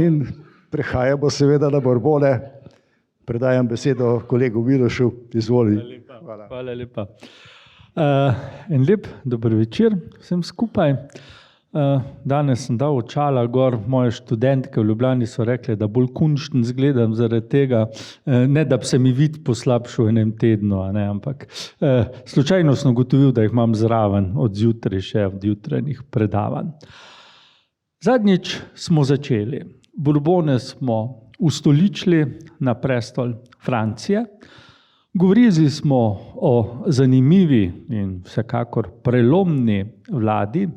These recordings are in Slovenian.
in prehajamo seveda na Borbone. Predajam besedo kolegu Milošu, izvoli. Hvala lepa. En lep dober večer vsem skupaj. Danes sem dal očala gor, moje študentke v Ljubljani so rekli, da bolj kunšten zgledam zaradi tega, ne da bi se mi vid poslabšal v enem tednu, ampak slučajno sem ugotovil, da jih imam zraven od zjutraj še od jutranjih predavanj. Zadnjič smo začeli. Borbone smo ustoličili na prestol Francije. Govorili smo o zanimivi in vsekakor prelomni vladi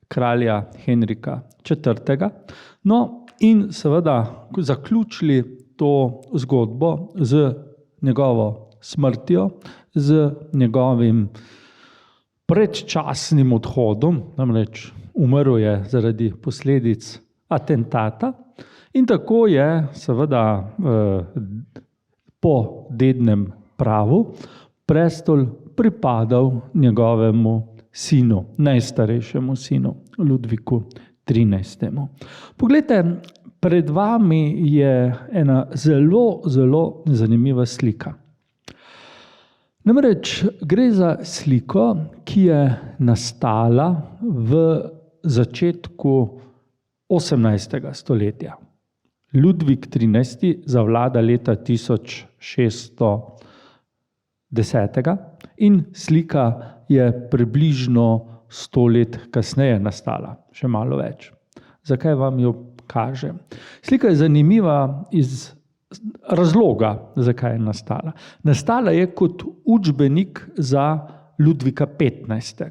kralja Henrika IV. No, in seveda zaključili to zgodbo z njegovo smrtjo, z njegovim predčasnim odhodom, namreč umrl je zaradi posledic atentata in tako je seveda po dednem pravu prestol pripadal njegovemu sinu, najstarejšemu sinu, Ludviku XIII. Poglejte, pred vami je ena zelo, zelo zanimiva slika. Namreč gre za sliko, ki je nastala v začetku 18. stoletja. Ludvik XIII. Zavlada leta 1610 in slika je približno 100 let kasneje nastala, še malo več. Zakaj vam jo kažem? Slika je zanimiva iz razloga, zakaj je nastala. Nastala je kot učbenik za Ludvika XV.,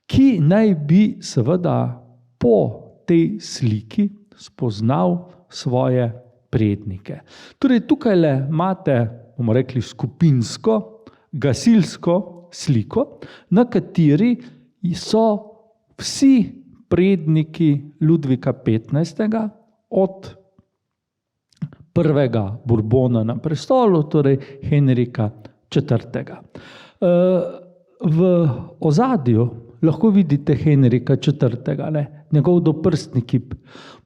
ki naj bi seveda po tej sliki spoznal svoje prednike. Torej tukaj imate, bomo rekli, skupinsko, gasilsko sliko, na kateri so vsi predniki Ludvika XV. Od prvega Borbona na prestolu, torej Henrika IV. V ozadju lahko vidite Henrika IV., njegov doprstni kip.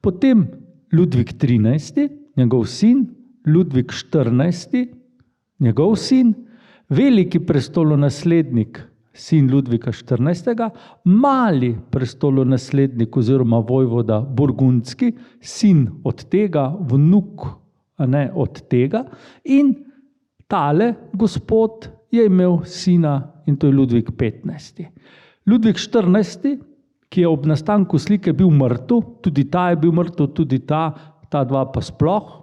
Potem Ludvik XIII., njegov sin, Ludvik XIV., njegov sin, veliki prestolonaslednik, sin Ludvika XIV., mali prestolonaslednik oziroma vojvoda burgundski, sin od tega, vnuk od tega, in tale gospod je imel sina in to je Ludvik XV. Ludvik XIV., ki je ob nastanku slike bil mrtev, tudi ta je bil mrtev, tudi ta dva pa sploh,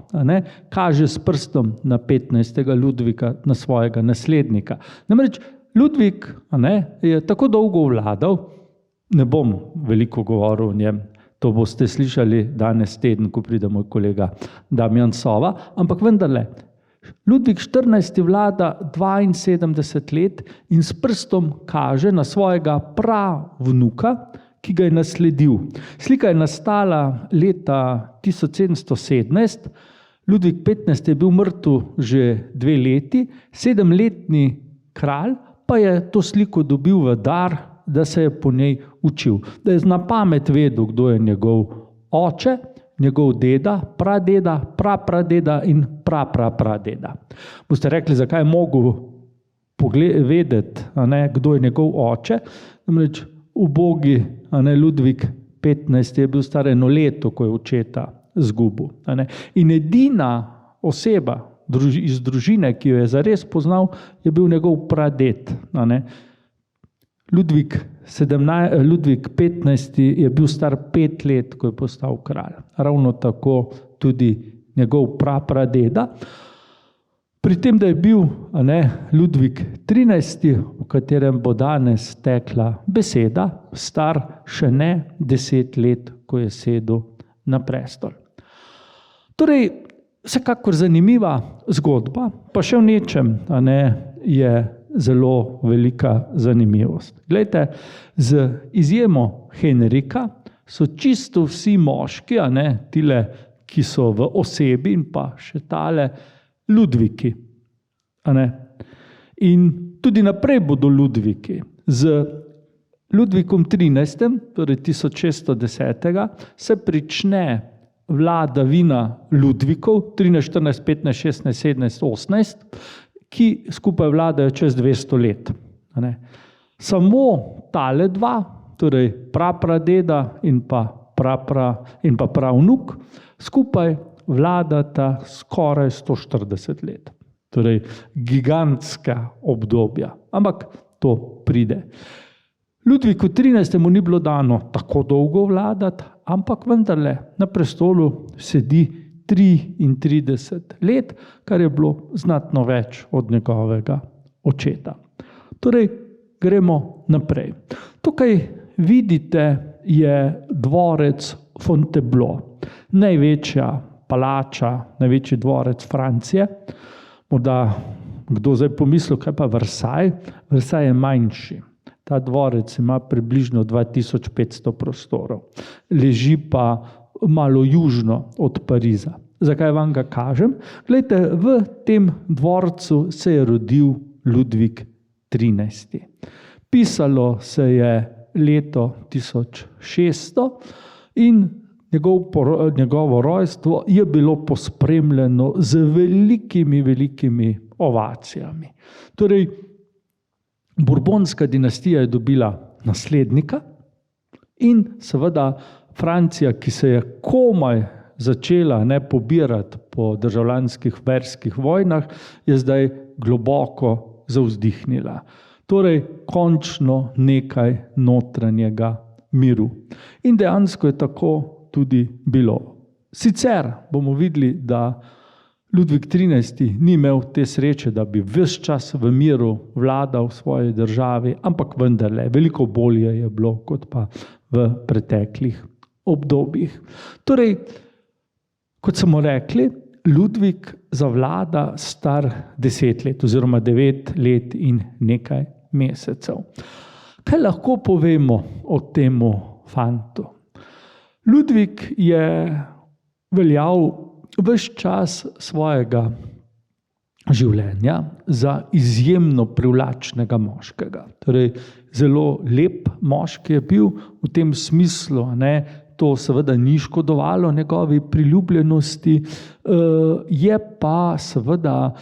kaže s prstom na 15. Ludvika, na svojega naslednika. Namreč Ludvik je tako dolgo vladal, ne bom veliko govoril o njem, to boste slišali danes teden, ko pride moj kolega Damjan Sova, ampak vendarle, Ludvik XIV. Vlada 72 let in s prstom kaže na svojega pravnuka, ki ga je nasledil. Slika je nastala leta 1717, Ludvik XV. Je bil mrtev že 2 leti, 7-letni kralj pa je to sliko dobil v dar, da se je po njej učil. Da je na pamet vedel, kdo je njegov oče, njegov deda, pradeda, prapradeda in prapradeda. Boste rekli, zakaj je mogel vedeti, kdo je njegov oče. Namreč ubogi Ludvik XV. Je bil star 1 leto, ko je očeta izgubil. In edina oseba iz družine, ki jo je zares poznal, je bil njegov praded. Ludvik XV. Je bil star 5 let, ko je postal kralj. Ravno tako tudi njegov prapradeda. Pri tem, da je bil Ludvik XIII., o katerem bo danes tekla beseda, star še ne 10 let, ko je sedel na prestol. Torej, vsekakor zanimiva zgodba, pa še v nečem je zelo velika zanimivost. Glejte, z izjemo Henrika so čisto vsi moški, tile, ki so v osebi in pa še tale, Ludviki. In tudi naprej bodo Ludviki. Z Ludvikom XIII., torej 1610, se prične vladavina Ludvikov, 13, 14, 15, 16, 17, 18, ki skupaj vladajo čez 200 let. Samo tale dva, torej prapradeda in pa pravnuk, skupaj vladata skoraj 140 let. Torej gigantska obdobja. Ampak to pride. Ludviku 13. ni bilo dano tako dolgo vladati, ampak vendarle na prestolu sedi 33 let, kar je bilo znatno več od njegovega očeta. Torej, gremo naprej. Tukaj vidite, je dvorec Fontainebleau, največja palača, največji dvorec Francije. Morda kdo zdaj pomislil, kaj pa Versailles? Versailles je manjši. Ta dvorec ima približno 2500 prostorov. Leži pa malo južno od Pariza. Zakaj vam ga kažem? Glejte, v tem dvorcu se je rodil Ludvik 13. Pisalo se je leto 1600 in njegovo rojstvo je bilo pospremljeno z velikimi ovacijami. Torej, Bourbonska dinastija je dobila naslednika in seveda Francija, ki se je komaj začela pobirati po državljanskih verskih vojnah, je zdaj globoko zavzdihnila. Torej, končno nekaj notranjega miru. In dejansko je tako tudi bilo. Sicer bomo videli, da Ludvik 13. ni imel te sreče, da bi ves čas v miru vladal v svoji državi, ampak vendarle, veliko bolje je bilo, kot pa v preteklih obdobjih. Torej, kot smo rekli, Ludvik zavlada star 10 let oziroma 9 let in nekaj mesecev. Kaj lahko povemo o temu fantu? Ludvik je veljal ves čas svojega življenja za izjemno privlačnega moškega. Torej, zelo lep moški je bil v tem smislu, to seveda ni škodovalo njegovi priljubljenosti, je pa seveda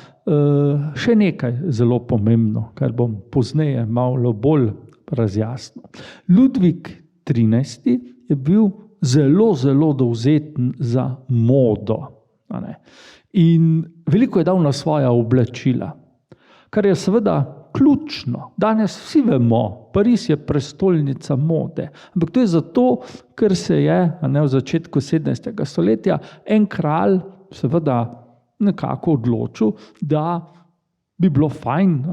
še nekaj zelo pomembno, kar bom pozneje malo bolj razjasnil. Ludvik 13. je bil zelo dovzeten za modo. In veliko je dal na svoja oblačila, kar je seveda ključno. Danes vsi vemo, Pariz je prestolnica mode, ampak to je zato, ker se je v začetku 17. stoletja en kralj seveda nekako odločil, da bi bilo fajn,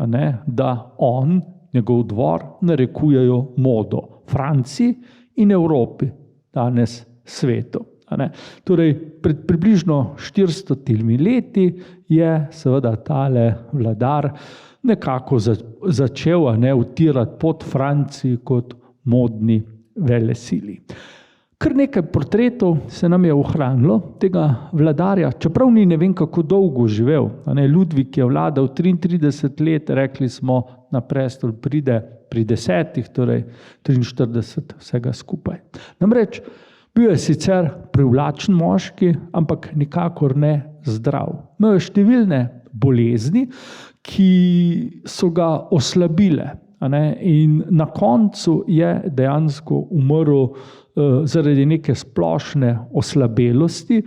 da on, njegov dvor, narekujejo modo Franciji in Evropi, danes svetu. Torej, pred približno 400 leti je seveda tale vladar nekako začel utirati pot Franciji kot modni velesili. Kar nekaj portretov se nam je ohranilo tega vladarja, čeprav ni ne vem kako dolgo živel. Ludvik je vladal 33 let, rekli smo, na prestol pride pri 10, torej 43 vsega skupaj. Namreč, bil je sicer privlačen moški, ampak nikakor ne zdrav. Imel je številne bolezni, ki so ga oslabile. In na koncu je dejansko umrl zaradi neke splošne oslabelosti,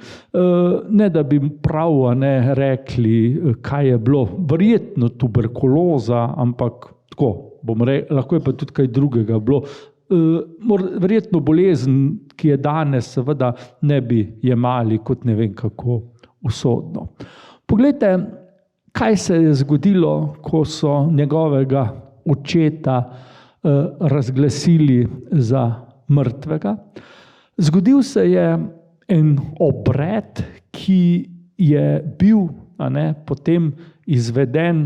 ne da bi prav rekli, kaj je bilo, verjetno tuberkuloza, ampak tako, lahko je pa tudi kaj drugega bilo. Verjetno bolezen, ki je danes seveda ne bi jemali kot ne vem kako usodno. Poglejte, kaj se je zgodilo, ko so njegovega očeta razglasili za mrtvega. Zgodil se je en obred, ki je bil potem izveden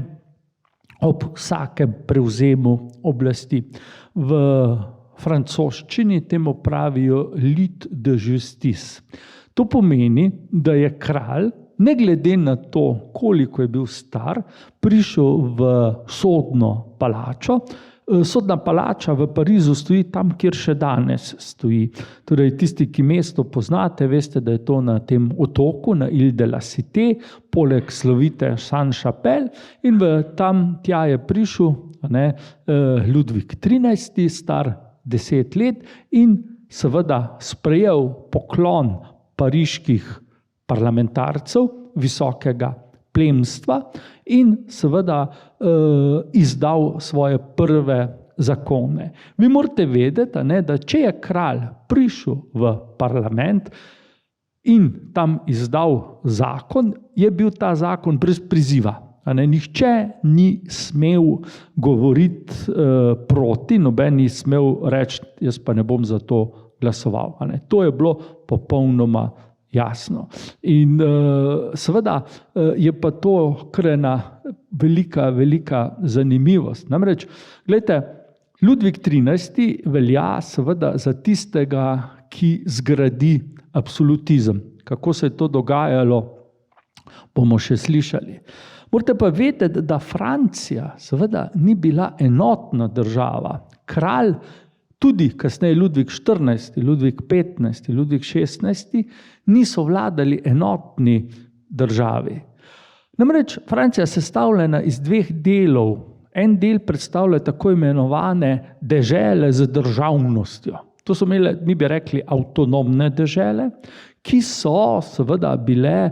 ob vsakem prevzemu oblasti. V francoščini temu pravijo lit de justice. To pomeni, da je kralj, ne glede na to, koliko je bil star, prišel v sodno palačo, Sodna palača v Parizu stoji tam, kjer še danes stoji. Torej, tisti, ki mesto poznate, veste, da je to na tem otoku, na Ile de la Cité, poleg slovite Saint-Chapelle, in tam tja je prišel Ludvik XIII, star 10 let, in seveda sprejel poklon pariških parlamentarcev, visokega plemstva, in seveda izdal svoje prve zakone. Vi morate vedeti, da če je kralj prišel v parlament in tam izdal zakon, je bil ta zakon brez priziva. Nihče ni smel govoriti proti, noben ni smel reči, jaz pa ne bom za to glasoval. To je bilo popolnoma jasno. In seveda je pa to kar ena velika zanimivost. Namreč, gledajte, Ludvik XIII velja seveda za tistega, ki zgradi absolutizem. Kako se je to dogajalo, bomo še slišali. Morate pa vedeti, da Francija seveda ni bila enotna država. Kralj, tudi kasneje Ludvik XIV, Ludvik XV, Ludvik XVI, niso vladali enotni državi. Namreč Francija je sestavljena iz dveh delov. En del predstavlja tako imenovane dežele z državnostjo. To so imele, mi bi rekli, avtonomne dežele, ki so seveda bile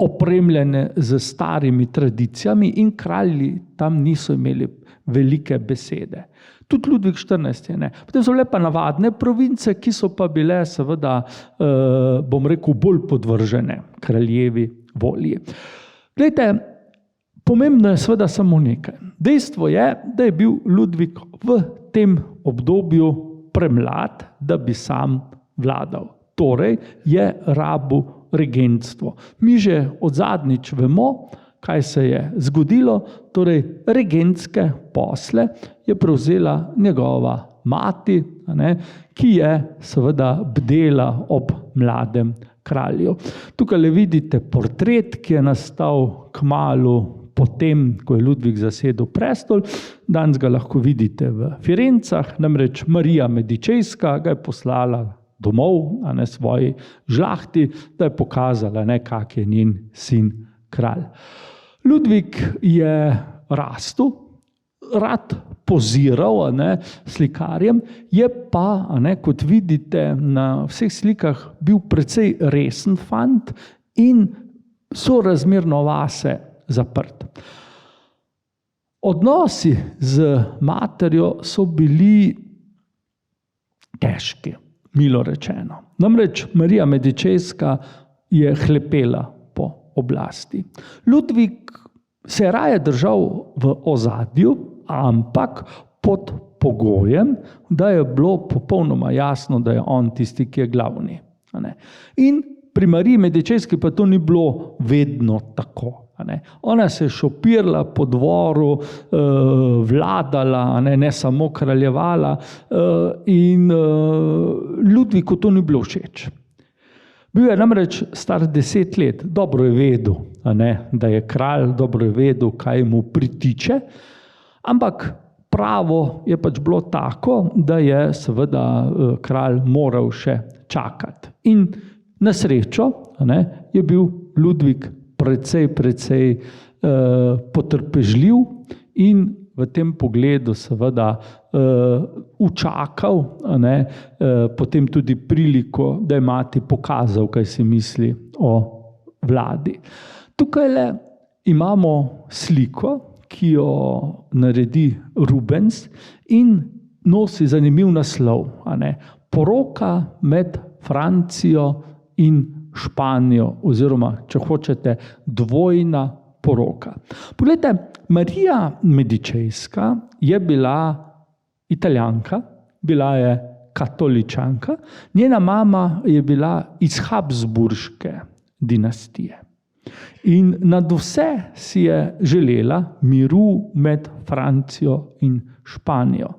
opremljene z starimi tradicijami in kralji tam niso imeli velike besede. Tudi Ludvik XIV ne. Potem so bile pa navadne province, ki so pa bile seveda, bom rekel, bolj podvržene kraljevi volji. Glejte, pomembno je seveda samo nekaj. Dejstvo je, da je bil Ludvik v tem obdobju premlad, da bi sam vladal. Torej je rabil regentstvo. Mi že od zadnjič vemo, kaj se je zgodilo, torej regentske posle je prevzela njegova mati, ki je seveda bdela ob mladem kralju. Tukaj vidite portret, ki je nastal kmalu potem, ko je Ludvik zasedel prestol. Danes ga lahko vidite v Firencah, namreč Marija Medičejska ga je poslala domov, svoji žlahti, da je pokazala, kak je njen sin kralj. Ludvik je rastel, rad poziral slikarjem, je pa, kot vidite na vseh slikah, bil precej resen fant in sorazmerno vase zaprt. Odnosi z materjo so bili težki, milo rečeno. Namreč Marija Medičejska je hlepela po oblasti. Ludvik se je raje držal v ozadju, ampak pod pogojem, da je bilo popolnoma jasno, da je on tisti, ki je glavni. In pri Mariji Medičejski pa to ni bilo vedno tako. Ona se je šopirala po dvoru, vladala, ne samo kraljevala, in Ludviku to ni bilo všeč. Bil je namreč star 10 let, dobro je vedel, da je kralj, dobro je vedel, kaj mu pritiče, ampak pravo je pač bilo tako, da je seveda kralj moral še čakati. In na srečo je bil Ludvik precej potrpežljiv in v tem pogledu seveda učakal potem tudi priliko, da je mati pokazal, kaj si misli o vladi. Tukaj imamo sliko, ki jo naredi Rubens in nosi zanimiv naslov. Poroka med Francijo in Španijo, oziroma, če hočete, dvojna poroka. Poglejte, Marija Medičejska je bila Italijanka, bila je katoličanka, njena mama je bila iz Habsburške dinastije. In nad vse si je želela miru med Francijo in Španijo.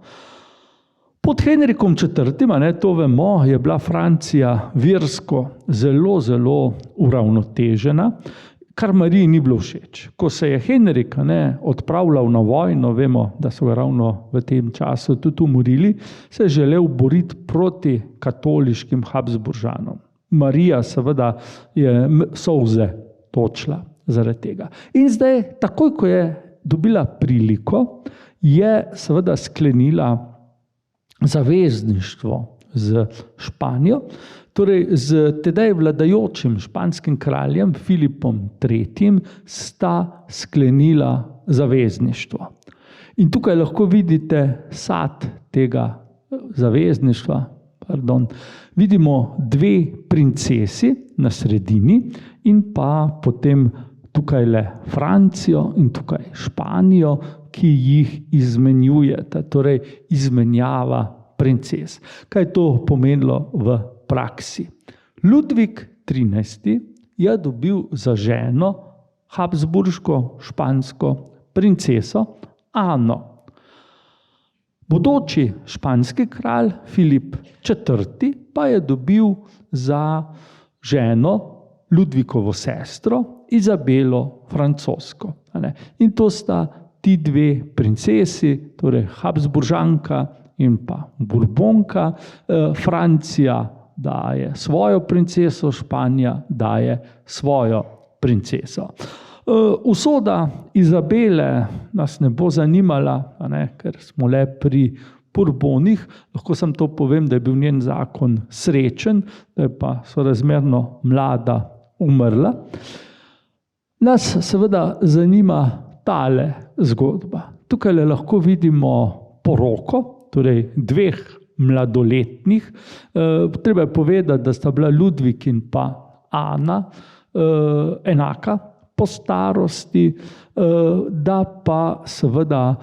Pod Henrikom IV, to vemo, je bila Francija versko zelo uravnotežena, kar Mariji ni bilo všeč. Ko se je Henrik odpravljal na vojno, vemo, da so ga ravno v tem času tudi umorili, se je želel boriti proti katoliškim Habsburžanom. Marija seveda je solze točila zaradi tega. In zdaj, takoj ko je dobila priliko, je seveda sklenila zavezništvo z Španijo, torej z tedaj vladajočim španskim kraljem Filipom III. Sta sklenila zavezništvo. In tukaj lahko vidite sad tega zavezništva. Vidimo dve princesi na sredini in pa potem tukaj le Francijo in tukaj Španijo, ki jih izmenjujete, torej izmenjava princes. Kaj je to pomenilo v praksi? Ludvik XIII. Je dobil za ženo habsburško špansko princeso Ano. Bodoči španski kralj Filip IV. Pa je dobil za ženo Ludvikovo sestro Izabelo Francosko. In to sta ti dve princesi, torej Habsburžanka in pa Bourbonka. Francija daje svojo princeso, Španija daje svojo princeso. Usoda Izabele nas ne bo zanimala, ker smo le pri Bourbonih. Lahko sem to povem, da je bil njen zakon srečen, da je pa sorazmerno mlada umrla. Nas seveda zanima tale zgodba. Tukaj lahko vidimo poroko, torej dveh mladoletnih. Treba je povedati, da sta bila Ludvik in pa Ana enaka po starosti, da pa seveda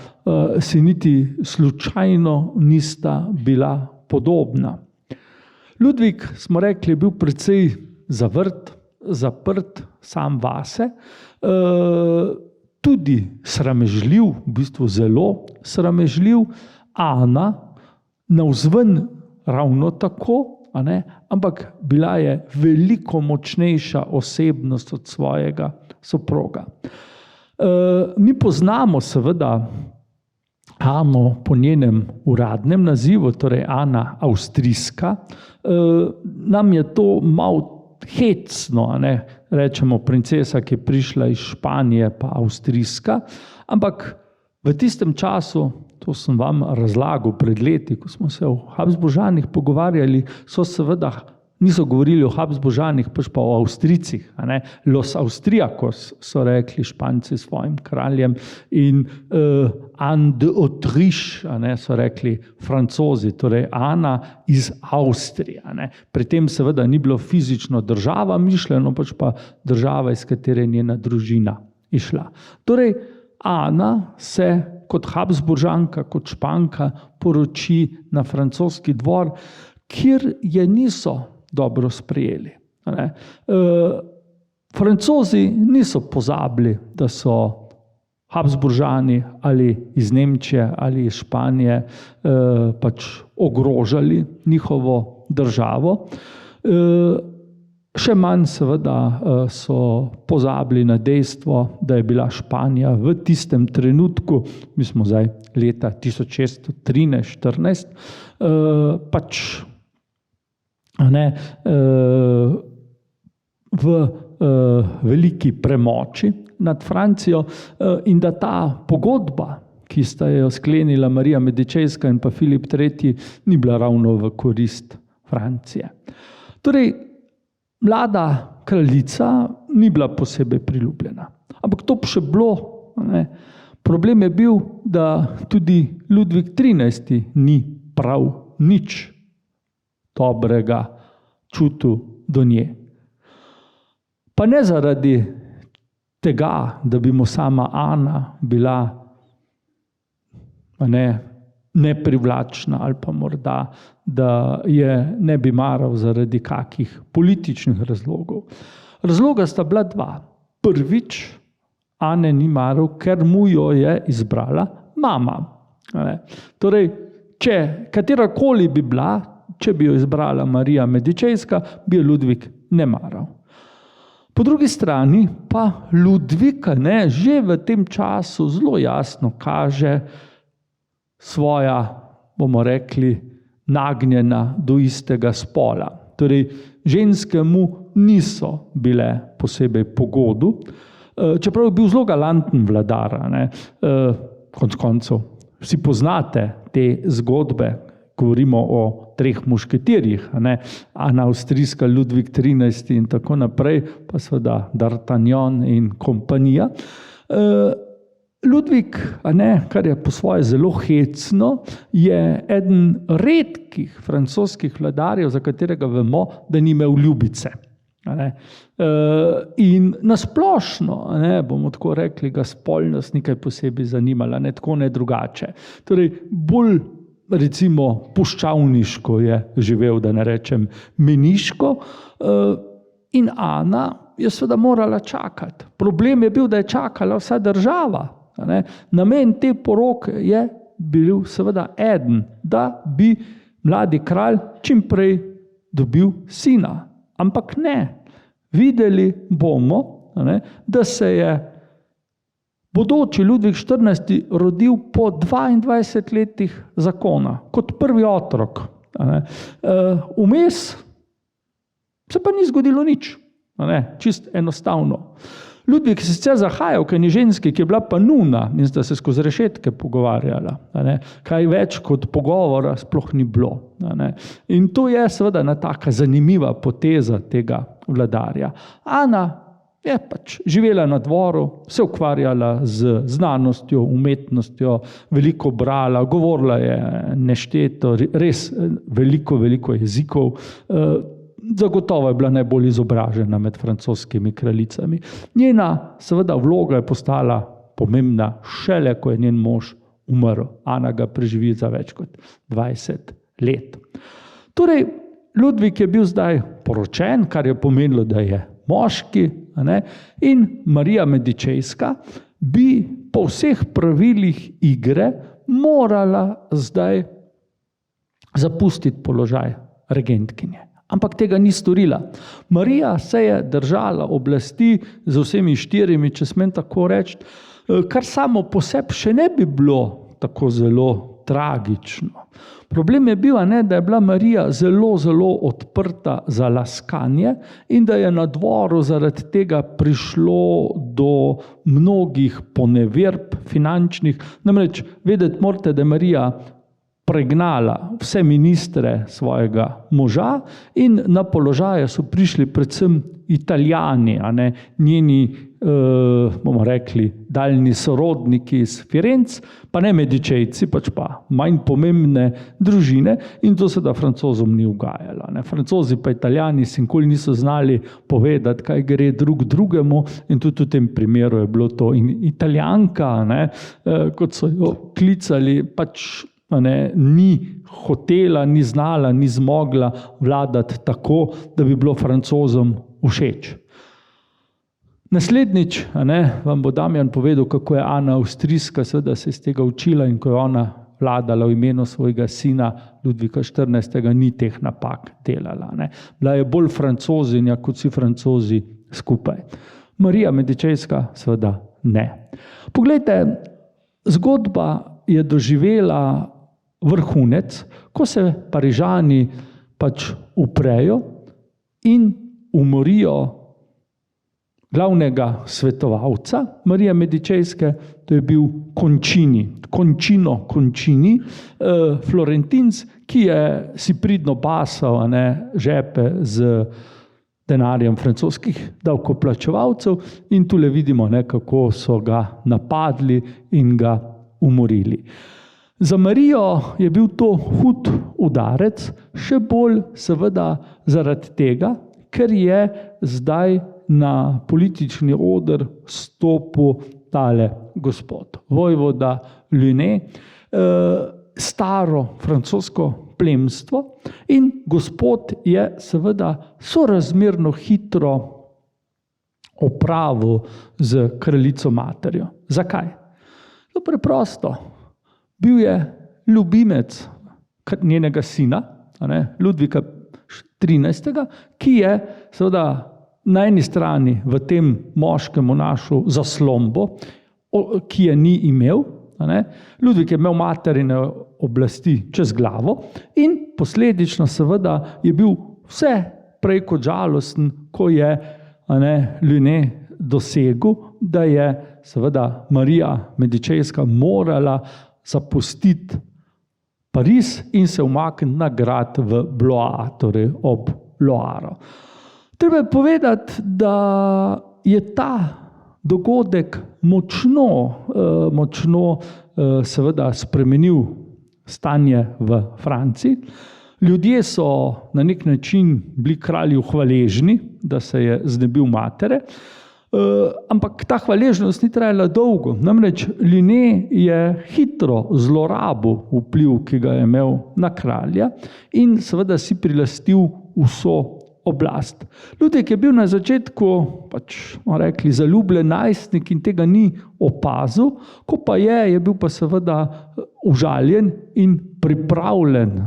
si niti slučajno nista bila podobna. Ludvik, smo rekli, je bil precej zaprt sam vase, tudi sramežljiv, v bistvu zelo sramežljiv. Ana navzven ravno tako, ampak bila je veliko močnejša osebnost od svojega soproga. Mi poznamo seveda Ano po njenem uradnem nazivu, torej Ana Avstrijska. Nam je to malo hecno, rečemo princesa, ki je prišla iz Španije, pa Avstrijska, ampak v tistem času, to sem vam razlagal pred leti, ko smo se o Habsburžanih pogovarjali, niso govorili o Habsburžanih, pač pa o Avstrijcih. Los Austriacos so rekli Španci svojim kraljem in Anne d'Autriche so rekli Francozi, torej Ana iz Avstrije. Pri tem seveda ni bilo fizično država mišljeno, pač pa država, iz katere je njena družina išla. Torej Ana se kot Habsburžanka, kot Španka poroči na francoski dvor, kjer je niso dobro sprejeli. Francozi niso pozabili, da so Habsburžani ali iz Nemčije ali iz Španije pač ogrožali njihovo državo. Še manj seveda so pozabili na dejstvo, da je bila Španija v tistem trenutku, mi smo zdaj leta 1613-14, pač v veliki premoči nad Francijo in da ta pogodba, ki sta jo sklenila Marija Medičejska in pa Filip III., ni bila ravno v korist Francije. Torej, mlada kraljica ni bila posebej priljubljena. Ampak to še bilo. Problem je bil, da tudi Ludvik XIII. Ni prav nič dobrega čutil do nje. Pa ne zaradi tega, da bi mu sama Ana bila neprivlačna ali pa morda, da je ne bi maral zaradi kakih političnih razlogov. Razloga sta bila dva. Prvič, Ane ni maral, ker mu jo je izbrala mama. Torej, če katerakoli bi bila, če bi jo izbrala Marija Medičejska, bi jo Ludvik ne maral. Po drugi strani pa Ludvik že v tem času zelo jasno kaže svoja, bomo rekli, nagnjena do istega spola. Torej, ženske mu niso bile posebej po godu, čeprav je bil zelo galanten vladar. Konec koncev, vsi poznate te zgodbe, govorimo o treh mušketirjih, Ana Avstrijska, Ludvik 13. in tako naprej, pa seveda D'Artagnan in kompanija. Ludvik, kar je po svoje zelo hecno, je eden redkih francoskih vladarjev, za katerega vemo, da ni imel ljubice. In nasplošno, bomo tako rekli, ga spolnost ni kaj posebej zanimala, ne tako ne drugače. Torej, bolj recimo puščavniško je živel, da ne rečem meniško, in Ana je seveda morala čakati. Problem je bil, da je čakala vsa država. Namen te poroke je bil seveda eden, da bi mladi kralj čim prej dobil sina. Ampak ne, videli bomo, da se je bodoči Ludvik 14. rodil po 22 letih zakona, kot prvi otrok. Vmes se pa ni zgodilo nič, čist enostavno. Ludvik je sicer zahajal k eni ženski, ki je bila pa nuna in sta se skozi rešetke pogovarjala. Kaj več kot pogovora sploh ni bilo. In to je seveda ena taka zanimiva poteza tega vladarja. Ana je pač živela na dvoru, se ukvarjala z znanostjo, umetnostjo, veliko brala, govorila je nešteto, res veliko jezikov. Zagotovo je bila najbolj izobražena med francoskimi kraljicami. Njena seveda vloga je postala pomembna šele, ko je njen mož umrl. Ana ga preživi za več kot 20 let. Torej, Ludvik je bil zdaj poročen, kar je pomenilo, da je moški, in Marija Medičejska bi po vseh pravilih igre morala zdaj zapustiti položaj regentkinje. Ampak tega ni storila. Marija se je držala oblasti z vsemi štirimi, če smem tako reči, kar samo po sebi še ne bi bilo tako zelo tragično. Problem je bil, da je bila Marija zelo odprta za laskanje in da je na dvoru zaradi tega prišlo do mnogih poneverb finančnih. Namreč vedeti morate, da je Marija pregnala vse ministre svojega moža in na položaje so prišli predvsem Italijani, njeni, bomo rekli, daljni sorodniki iz Firenc, pa ne Medičejci, pač pa manj pomembne družine, in to seveda Francozom ni ugajalo. Francozi pa Italijani si nikoli niso znali povedati, kaj gre drug drugemu, in tudi v tem primeru je bilo to. In Italijanka, kot so jo klicali, pač ni hotela, ni znala, ni zmogla vladati tako, da bi bilo Francozom všeč. Naslednjič vam bo Damjan povedal, kako je Ana Avstrijska seveda se iz tega učila in ko je ona vladala v imenu svojega sina Ludvika 14. ni teh napak delala. Bila je bolj Francozinja kot vsi Francozi skupaj. Marija Medičejska seveda ne. Poglejte, zgodba je doživela vrhunec, ko se Parižani pač uprejo in umorijo glavnega svetovalca Marije Medičejske, to je bil Concini, Florentinc, ki je si pridno basal žepe z denarjem francoskih davkoplačevalcev, in tule vidimo, kako so ga napadli in ga umorili. Za Marijo je bil to hud udarec, še bolj seveda zaradi tega, ker je zdaj na politični oder stopil tale gospod, vojvoda Luné, staro francosko plemstvo, in gospod je seveda sorazmerno hitro opravil z kraljico materjo. Zakaj? No, preprosto. Bil je ljubimec njenega sina, Ludvika 13., ki je seveda na eni strani v tem moškemu našel zaslombo, ki je ni imel. Ludvik je imel materine oblasti čez glavo in posledično seveda je bil vse prej kot žalosten, ko je Luné dosegel, da je seveda Marija Medičejska morala zapustiti Pariz in se umakniti na grad v Blois, torej ob Loaro. Treba je povedati, da je ta dogodek močno seveda spremenil stanje v Franciji. Ljudje so na nek način bili kralju hvaležni, da se je znebil matere, ampak ta hvaležnost ni trajala dolgo. Namreč Luné je hitro zlorabil vpliv, ki ga je imel na kralja in seveda si prilastil vso oblast. Ludvik je bil na začetku rekli, zaljubljen najstnik in tega ni opazil, ko pa je bil pa seveda užaljen in pripravljen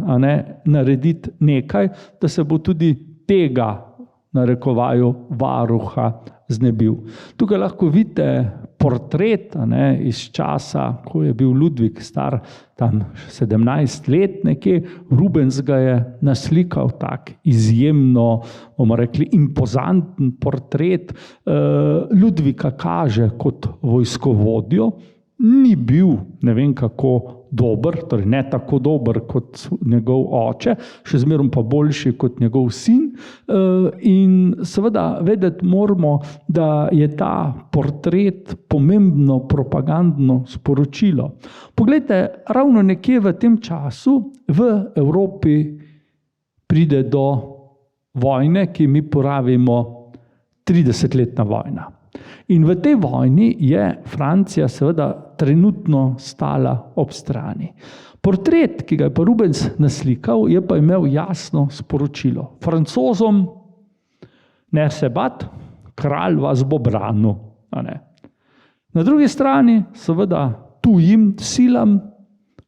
narediti nekaj, da se bo tudi tega, narekovaju, varuha znebil. Tukaj lahko vidite portret iz časa, ko je bil Ludvik star tam 17 let nekje. Rubens ga je naslikal tak izjemno, bomo rekli, impozanten portret. Ludvika kaže kot vojskovodjo, ni bil ne vem kako dober, torej ne tako dober kot njegov oče, še zmeraj pa boljši kot njegov sin. In seveda vedeti moramo, da je ta portret pomembno propagandno sporočilo. Poglejte, ravno nekje v tem času v Evropi pride do vojne, ki mi pravimo 30-letna vojna. In v tej vojni je Francija seveda trenutno stala ob strani. Portret, ki ga je pa Rubens naslikal, je pa imel jasno sporočilo. Francozom ne se bat, kralj vas bo branil. Na drugi strani seveda tujim silam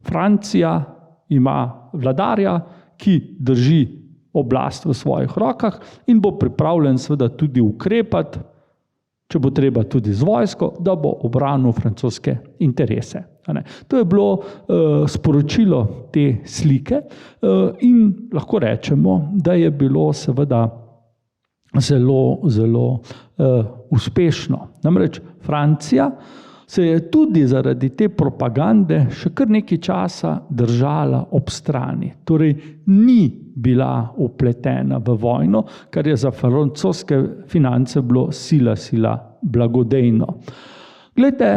Francija ima vladarja, ki drži oblast v svojih rokah in bo pripravljen seveda tudi ukrepati, če bo treba tudi z vojsko, da bo obranil francoske interese. To je bilo sporočilo te slike in lahko rečemo, da je bilo seveda zelo uspešno. Namreč Francija se je tudi zaradi te propagande še kar nekaj časa držala ob strani. Torej ni bila upletena v vojno, kar je za francoske finance bilo sila blagodejno. Glejte,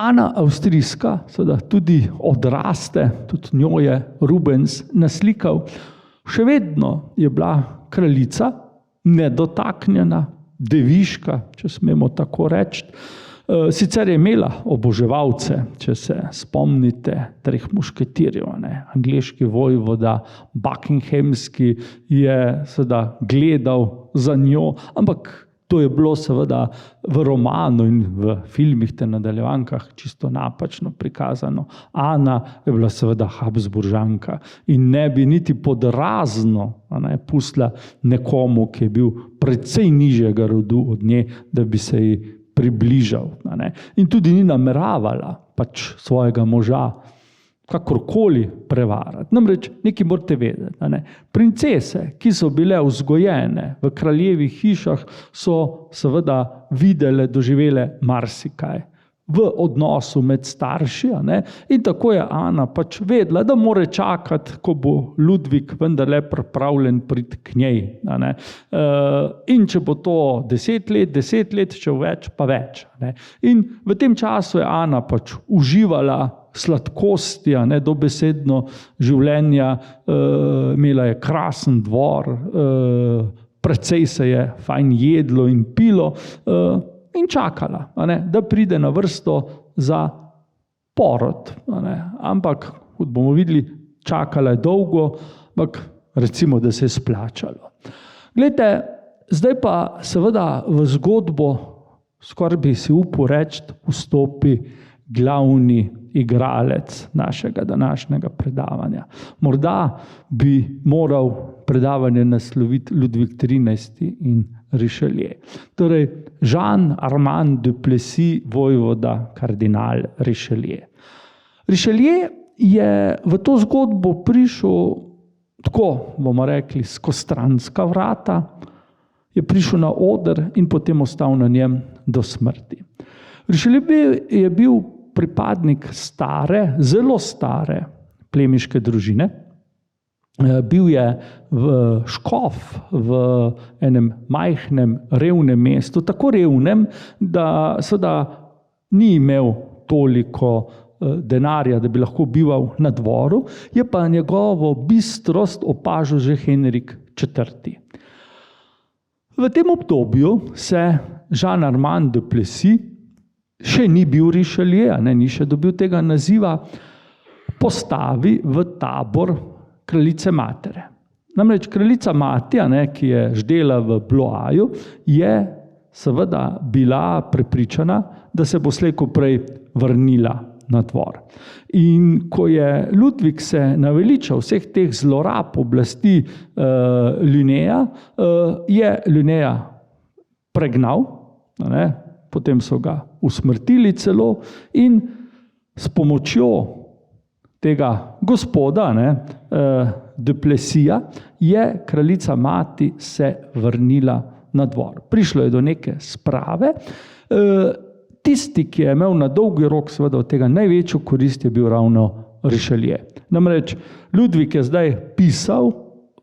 Ana Avstrijska seveda tudi odraste, tudi njo je Rubens naslikal. Še vedno je bila kraljica, nedotaknjena, deviška, če smemo tako reči. Sicer je imela oboževalce, če se spomnite treh mušketirjev, angleški vojvoda, buckinghamski je seveda gledal za njo, ampak to je bilo seveda v romanu in v filmih ter nadaljevankah čisto napačno prikazano. Ana je bila seveda Habsburžanka in ne bi niti pod razno pustila nekomu, ki je bil precej nižjega rodu od nje, da bi se ji približal. In tudi ni nameravala svojega moža kakorkoli prevarati. Namreč nekaj morate vedeti. Princese, ki so bile vzgojene v kraljevih hišah, so seveda videle, doživele marsikaj v odnosu med starši. In tako je Ana vedela, da mora čakati, ko bo Ludvik vendarle pripravljen priti k njej. In če bo to 10 let, če več, pa več. In v tem času je Ana uživala sladkosti, dobesedno življenja, imela je krasen dvor, precej se je fajn jedlo in pilo, in čakala, da pride na vrsto za porod. Ampak, kot bomo videli, čakala je dolgo, ampak recimo, da se je splačalo. Glejte, zdaj pa seveda v zgodbo, skoraj bi si upal reči, vstopi glavni igralec našega današnjega predavanja. Morda bi moral predavanje nasloviti Ludvik XIII in Richelieu. Torej, Jean Armand de Plessis, vojvoda, kardinal Richelieu. Richelieu je v to zgodbo prišel tako, bomo rekli, skozi stranska vrata, je prišel na oder in potem ostal na njem do smrti. Richelieu je bil pripadnik stare, zelo stare plemiške družine. Bil je škof v enem majhnem, revnem mestu, tako revnem, da seveda ni imel toliko denarja, da bi lahko bival na dvoru, je pa njegovo bistrost opažal že Henrik IV. V tem obdobju se Jean Armand de Plessis, še ni bil Richelieu, ni še dobil tega naziva, postavi v tabor kraljice matere. Namreč kraljica mati, ki je ždela v Blois, je seveda bila prepričana, da se bo slej ko prej vrnila na dvor. In ko je Ludvik se naveličal vseh teh zlorab oblasti Lunéa, je Lunéa pregnal, potem so ga usmrtili celo in s pomočjo tega gospoda, de Plessisa, je kraljica mati se vrnila na dvor. Prišlo je do neke sprave. Tisti, ki je imel na dolgi rok seveda od tega največjo korist, je bil ravno Richelieu. Namreč Ludvik je zdaj pisal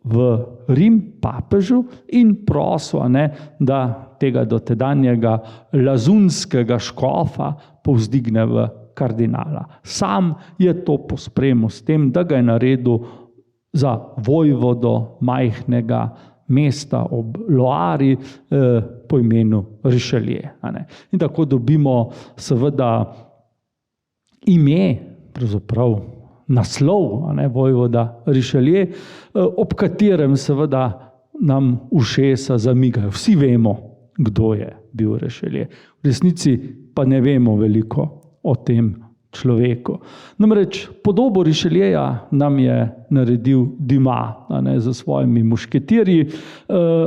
v Rim papežu in prosil, da tega dotedanjega lazunskega škofa povzdigne v kardinala. Sam je to pospremil s tem, da ga je naredil za vojvodo majhnega mesta ob Loari po imenu Richelieu. In tako dobimo seveda ime, pravzaprav naslov, vojvoda Richelieu, ob katerem seveda nam ušesa zamigajo. Vsi vemo, kdo je bil Richelieu. V resnici pa ne vemo veliko o tem človeku. Namreč podobo Richelieja nam je naredil Dumas za svojimi mušketirji,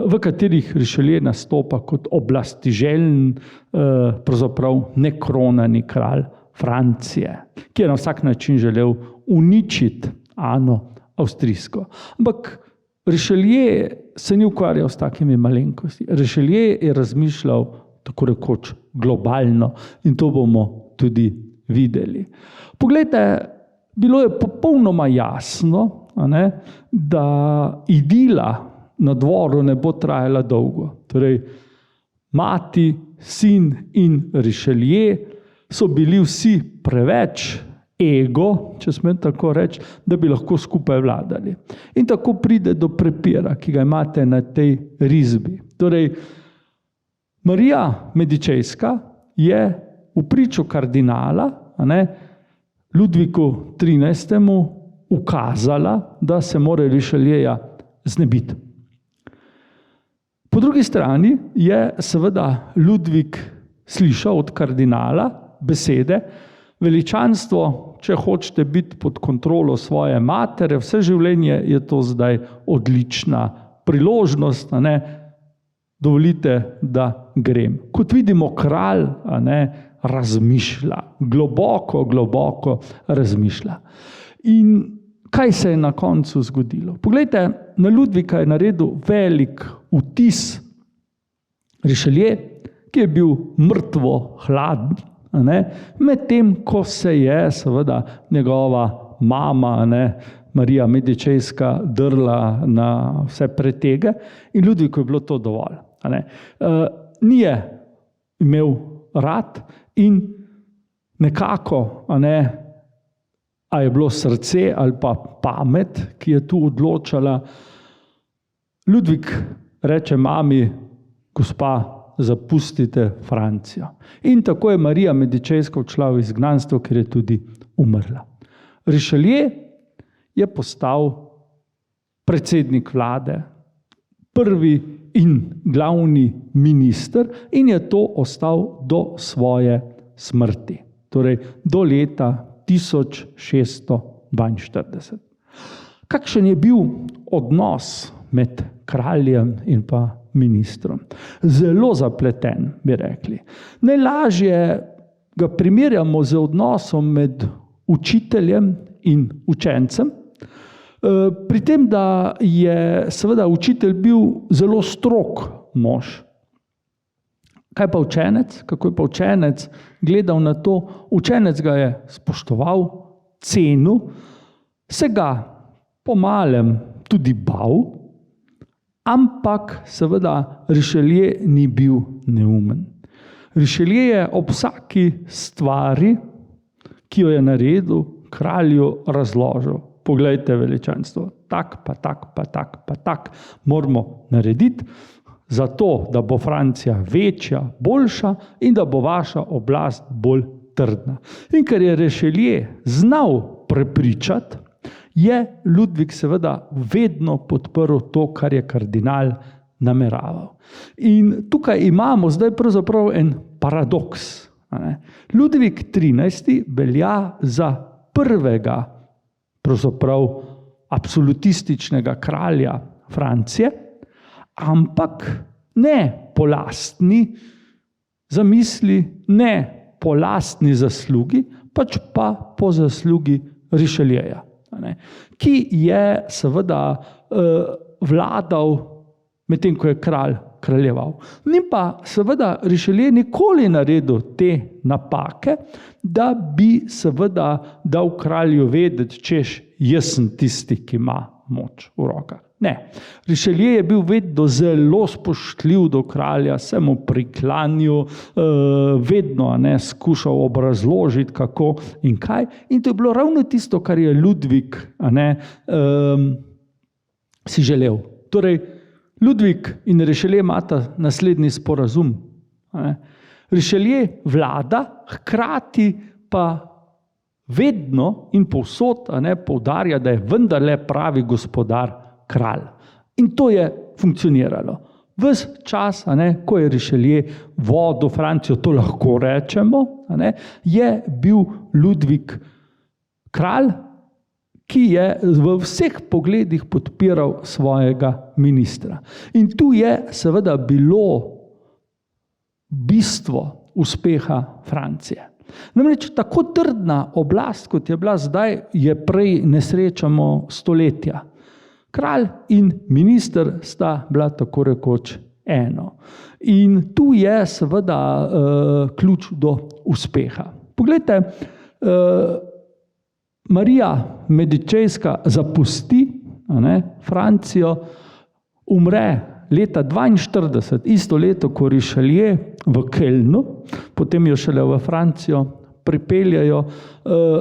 v katerih Richelieu nastopa kot oblastiželjen, pravzaprav nekronani kralj Francije, ki je na vsak način želel uničiti Ano Avstrijsko. Ampak Richelieu se ni ukvarjal s takimi malenkosti. Richelieu je razmišljal tako rekoč globalno in to bomo tudi videli. Poglejte, bilo je popolnoma jasno, da idila na dvoru ne bo trajala dolgo. Torej, mati, sin in Richelieu so bili vsi preveč ego, če smem tako reči, da bi lahko skupaj vladali. In tako pride do prepira, ki ga imate na tej risbi. Torej, Marija Medičejska je v pričo kardinala Ludviku XIII. Ukazala, da se mora Richelieja znebiti. Po drugi strani je seveda Ludvik slišal od kardinala besede: veličanstvo, če hočete biti pod kontrolo svoje matere, vse življenje je to zdaj odlična priložnost, dovolite, da grem. Kot vidimo, kralj razmišlja, globoko razmišlja. In kaj se je na koncu zgodilo? Poglejte, na Ludvika je naredil velik vtis Richelieu, ki je bil mrtvo hladen, medtem ko se je seveda njegova mama, Marija Medičejska, drla na vse pretege in Ludviku je bilo to dovolj. Ni je imel rad in nekako, a je bilo srce ali pa pamet, ki je tu odločala, Ludvik reče mami: gospa, zapustite Francijo. In tako je Marija Medičejska odšla v izgnanstvo, ker je tudi umrla. Richelieu je postal predsednik vlade, prvi in glavni minister in je to ostal do svoje smrti, torej do leta 1642. Kakšen je bil odnos med kraljem in pa ministrom. Zelo zapleten, bi rekli. Najlažje ga primerjamo z odnosom med učiteljem in učencem, pri tem, da je seveda učitelj bil zelo strog mož. Kaj pa učenec? Kako je pa učenec gledal na to? Učenec ga je spoštoval, cenil, se ga po malem tudi bal, ampak seveda Richelieu ni bil neumen. Richelieu je ob vsaki stvari, ki jo je naredil, kralju razložil. Poglejte, veličanstvo, tak, pa tak, pa tak, pa tak moramo narediti, zato, da bo Francija večja, boljša in da bo vaša oblast bolj trdna. In ker je Richelieu znal prepričati, je Ludvik seveda vedno podprl to, kar je kardinal nameraval. In tukaj imamo zdaj pravzaprav en paradoks. Ludvik XIII velja za prvega pravzaprav absolutističnega kralja Francije, ampak ne po lastni zamisli, ne po lastni zaslugi, pač pa po zaslugi Richelieja, ki je seveda vladal medtem, ko je kralj kraljeval. Ni pa seveda Richelieu nikoli naredil te napake, da bi seveda dal kralju vedeti, češ, jaz sem tisti, ki ima moč v rokah. Ne. Richelieu je bil vedno zelo spoštljiv do kralja, se mu priklanjal, vedno skušal obrazložiti, kako in kaj. In to je bilo ravno tisto, kar je Ludvik si želel. Torej, Ludvik in Richelieu imata naslednji sporazum. Richelieu vlada, hkrati pa vedno in povsod poudarja, da je vendarle pravi gospodar kralj. In to je funkcioniralo. Ves čas, ko je Richelieu vodil Francijo, to lahko rečemo, je bil Ludvik kralj, ki je v vseh pogledih podpiral svojega ministra. In tu je seveda bilo bistvo uspeha Francije. Namreč tako trdna oblast, kot je bila zdaj, je prej ne srečamo stoletja. Kralj in minister sta bila tako rekoč eno. In tu je seveda ključ do uspeha. Poglejte, Marija Medičejska zapusti Francijo, umre leta 42, isto leto, ko Richelieu v Kölnu, potem jo šele v Francijo pripeljajo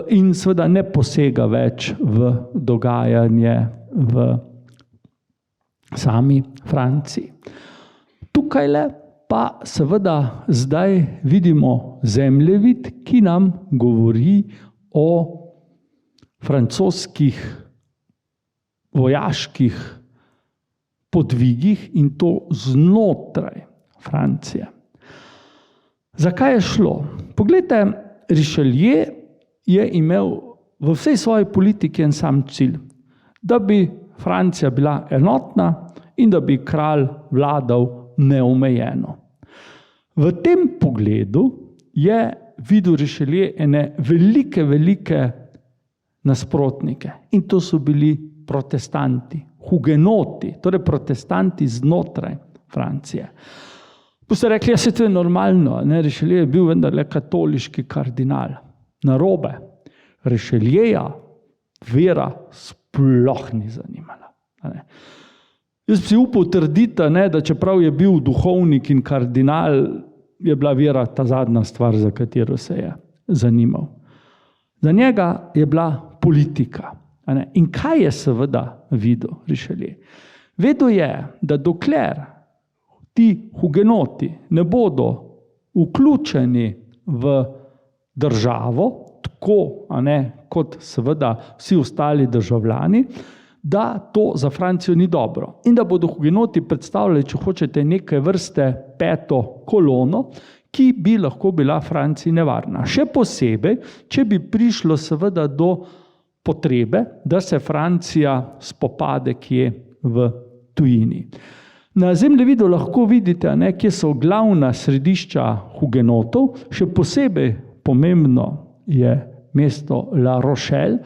in seveda ne posega več v dogajanje v sami Franciji. Tukajle pa seveda zdaj vidimo zemljevid, ki nam govori o francoskih vojaških podvigih in to znotraj Francije. Zakaj je šlo? Poglejte, Richelieu je imel v vsej svoji politiki en sam cilj, da bi Francija bila enotna in da bi kralj vladal neomejeno. V tem pogledu je videl Richelieu ene velike nasprotnike in to so bili protestanti, hugenoti, torej protestanti znotraj Francije. Boste rekli, se to je normalno, Richelieu je bil vendarle katoliški kardinal. Narobe. Richelieja vera sploh ni zanimala. Jaz bi si upal trditi, da čeprav je bil duhovnik in kardinal, je bila vera ta zadnja stvar, za katero se je zanimal. Za njega je bila politika. In kaj je seveda videl Richelieu? Vedel je, da dokler ti hugenoti ne bodo vključeni v državo, tako kot seveda vsi ostali državljani, da to za Francijo ni dobro. In da bodo hugenoti predstavljali, če hočete, neke vrste peto kolono, ki bi lahko bila Franciji nevarna. Še posebej, če bi prišlo seveda do potrebe, da se Francija spopade kje v tujini. Na zemljevidu lahko vidite, kje so glavna središča hugenotov, še posebej pomembno je mesto La Rochelle,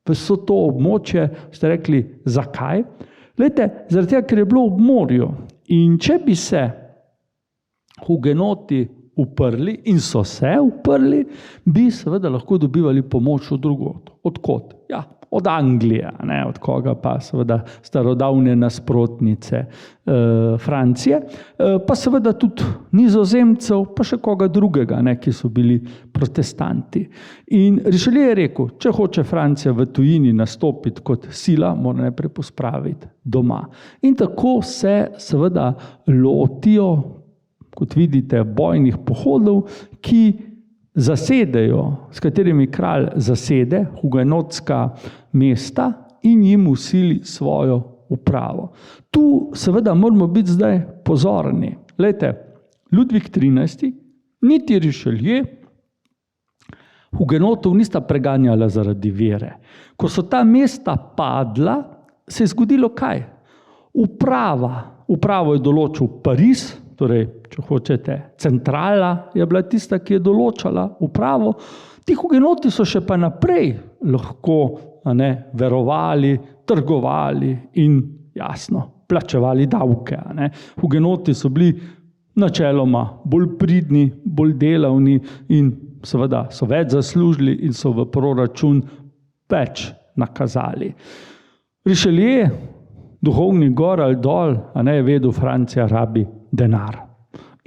vso to območje, ste rekli, zakaj? Glejte, zaradi tega, ker je bilo ob morju in če bi se hugenoti uprli in so se uprli, bi seveda lahko dobivali pomoč od drugod. Od kod? Ja, od Anglije, od koga pa seveda starodavne nasprotnice Francije, pa seveda tudi Nizozemcev, pa še koga drugega, ki so bili protestanti. In Richelieu je rekel, če hoče Francija v tujini nastopiti kot sila, mora najprej pospraviti doma. In tako se seveda lotijo, kot vidite, bojnih pohodov, ki zasedejo, s katerimi kralj zasede hugenotska mesta in jim usili svojo upravo. Tu seveda moramo biti zdaj pozorni. Glejte, Ludvik 13. niti Richelieu hugenotov nista preganjala zaradi vere. Ko so ta mesta padla, se je zgodilo kaj? Upravo je določil Pariz, torej, če hočete, centrala je bila tista, ki je določala upravo. Ti hugenoti so še pa naprej lahko verovali, trgovali in jasno, plačevali davke. Hugenoti so bili načeloma bolj pridni, bolj delavni in seveda so več zaslužili in so v proračun več nakazali. Richelieu, duhovnik gor ali dol, je vedel, Francija rabi denar.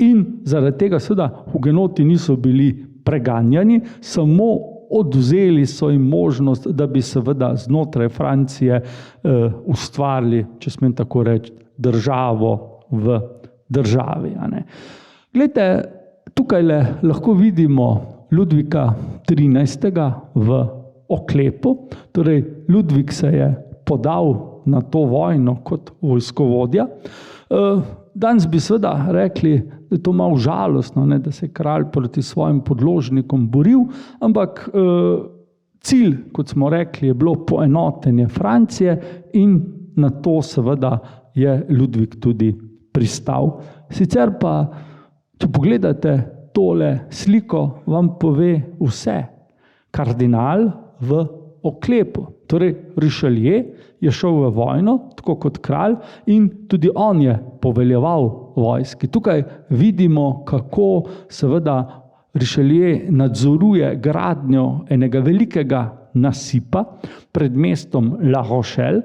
In zaradi tega seveda hugenoti niso bili preganjani, samo odvzeli so jim možnost, da bi seveda znotraj Francije ustvarili, če smem tako reči, državo v državi. Glejte, tukaj lahko vidimo Ludvika 13. v oklepu, torej Ludvik se je podal na to vojno kot vojskovodja. Danes bi seveda rekli, da je to malo žalostno, da se je kralj proti svojim podložnikom boril, ampak cilj, kot smo rekli, je bilo poenotenje Francije in na to seveda je Ludvik tudi pristal. Sicer pa, če pogledate tole sliko, vam pove vse. Kardinal v oklepu. Torej, Richelieu je šel v vojno, tako kot kralj, in tudi on je poveljeval vojski. Tukaj vidimo, kako seveda Richelieu nadzoruje gradnjo enega velikega nasipa pred mestom La Rochelle.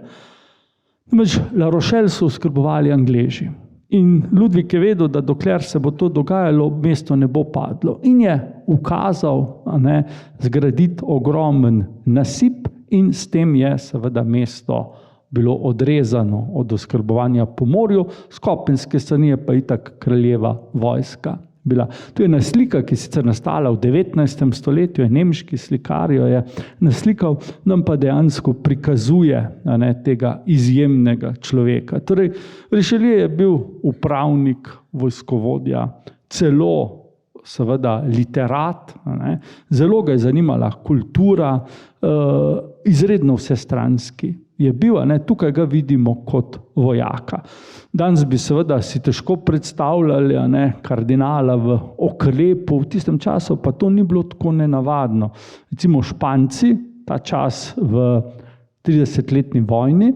La Rochelle so oskrbovali Angleži. In Ludvik je vedel, da dokler se bo to dogajalo, mesto ne bo padlo. In je ukazal zgraditi ogromen nasip in s tem je seveda mesto bilo odrezano od oskrbovanja po morju, s kopenske strani je pa itak kraljeva vojska bila. To je ena slika, ki je sicer nastala v 19. stoletju, je nemški slikar jo je naslikal, nam pa dejansko prikazuje tega izjemnega človeka. Torej, Richelieu je bil upravnik, vojskovodja, celo seveda literat, zelo ga je zanimala kultura, izredno vsestranski je bil, tukaj ga vidimo kot vojaka. Danes bi seveda si težko predstavljali kardinala v oklepu, v tistem času pa to ni bilo tako nenavadno. Recimo Španci, ta čas v 30-letni vojni,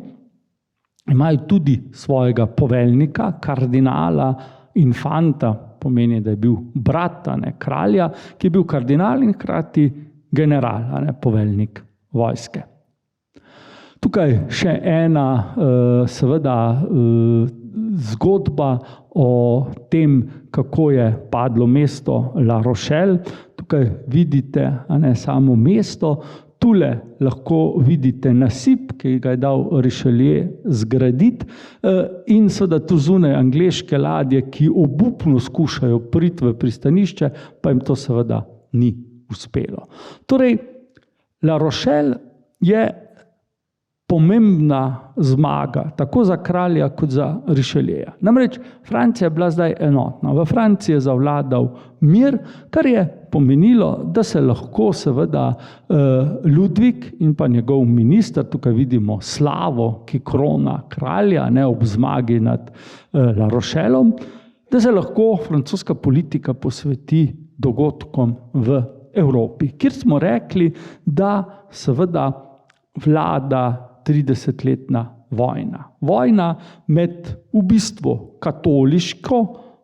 imajo tudi svojega poveljnika, kardinala infanta, pomeni, da je bil brat kralja, ki je bil kardinal in hkrati general, poveljnik vojske. Tukaj še ena seveda zgodba o tem, kako je padlo mesto La Rochelle. Tukaj vidite samo mesto, tule lahko vidite nasip, ki ga je dal Richelieu zgraditi in seveda tu zunaj angleške ladje, ki obupno skušajo priti v pristanišče, pa jim to seveda ni uspelo. Torej, La Rochelle je pomembna zmaga, tako za kralja kot za Richelieja. Namreč Francija je bila zdaj enotna. V Franciji je zavladal mir, kar je pomenilo, da se lahko seveda Ludvik in pa njegov minister, tukaj vidimo slavo, ki krona kralja, ne, ob zmagi nad La Rochelom, da se lahko francoska politika posveti dogodkom v Evropi, kjer smo rekli, da seveda vlada 30-letna vojna. Vojna med v bistvu katoliško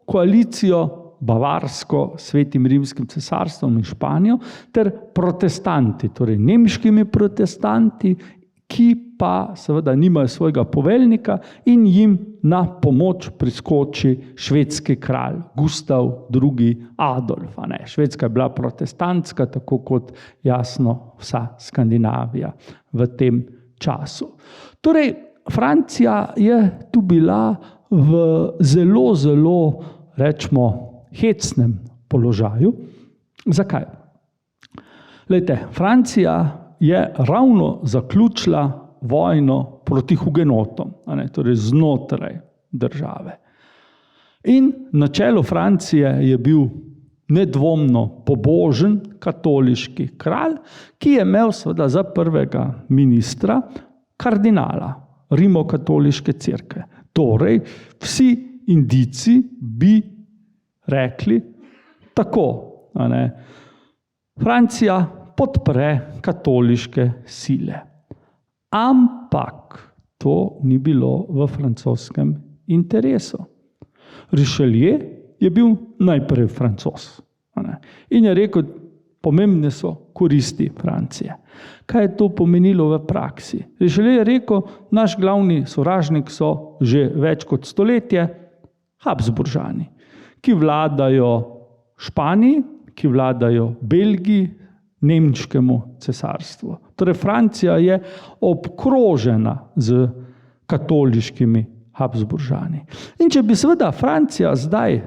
koalicijo, Bavarsko, Svetim rimskim cesarstvom in Španijo, ter protestanti, torej nemškimi protestanti, ki pa seveda nimajo svojega poveljnika in jim na pomoč priskoči švedski kralj Gustav II. Adolf. Švedska je bila protestantska, tako kot jasno vsa Skandinavija v tem času. Torej, Francija je tu bila v zelo, zelo, rečemo, hecnem položaju. Zakaj? Glejte, Francija je ravno zaključila vojno proti hugenotom, torej znotraj države. In na čelu Francije je bil nedvomno pobožen katoliški kralj, ki je imel seveda za prvega ministra kardinala rimokatoliške cerkve. Torej, vsi Indijci bi rekli tako, Francija podpre katoliške sile. Ampak to ni bilo v francoskem interesu. Richelieu je bil najprej Francoz. In je rekel, pomembne so koristi Francije. Kaj je to pomenilo v praksi? Richelieu je rekel, naš glavni sovražnik so že več kot stoletje Habsburžani, ki vladajo Španiji, ki vladajo Belgiji, nemškemu cesarstvu. Torej, Francija je obkrožena z katoliškimi Habsburžani. In če bi seveda Francija zdaj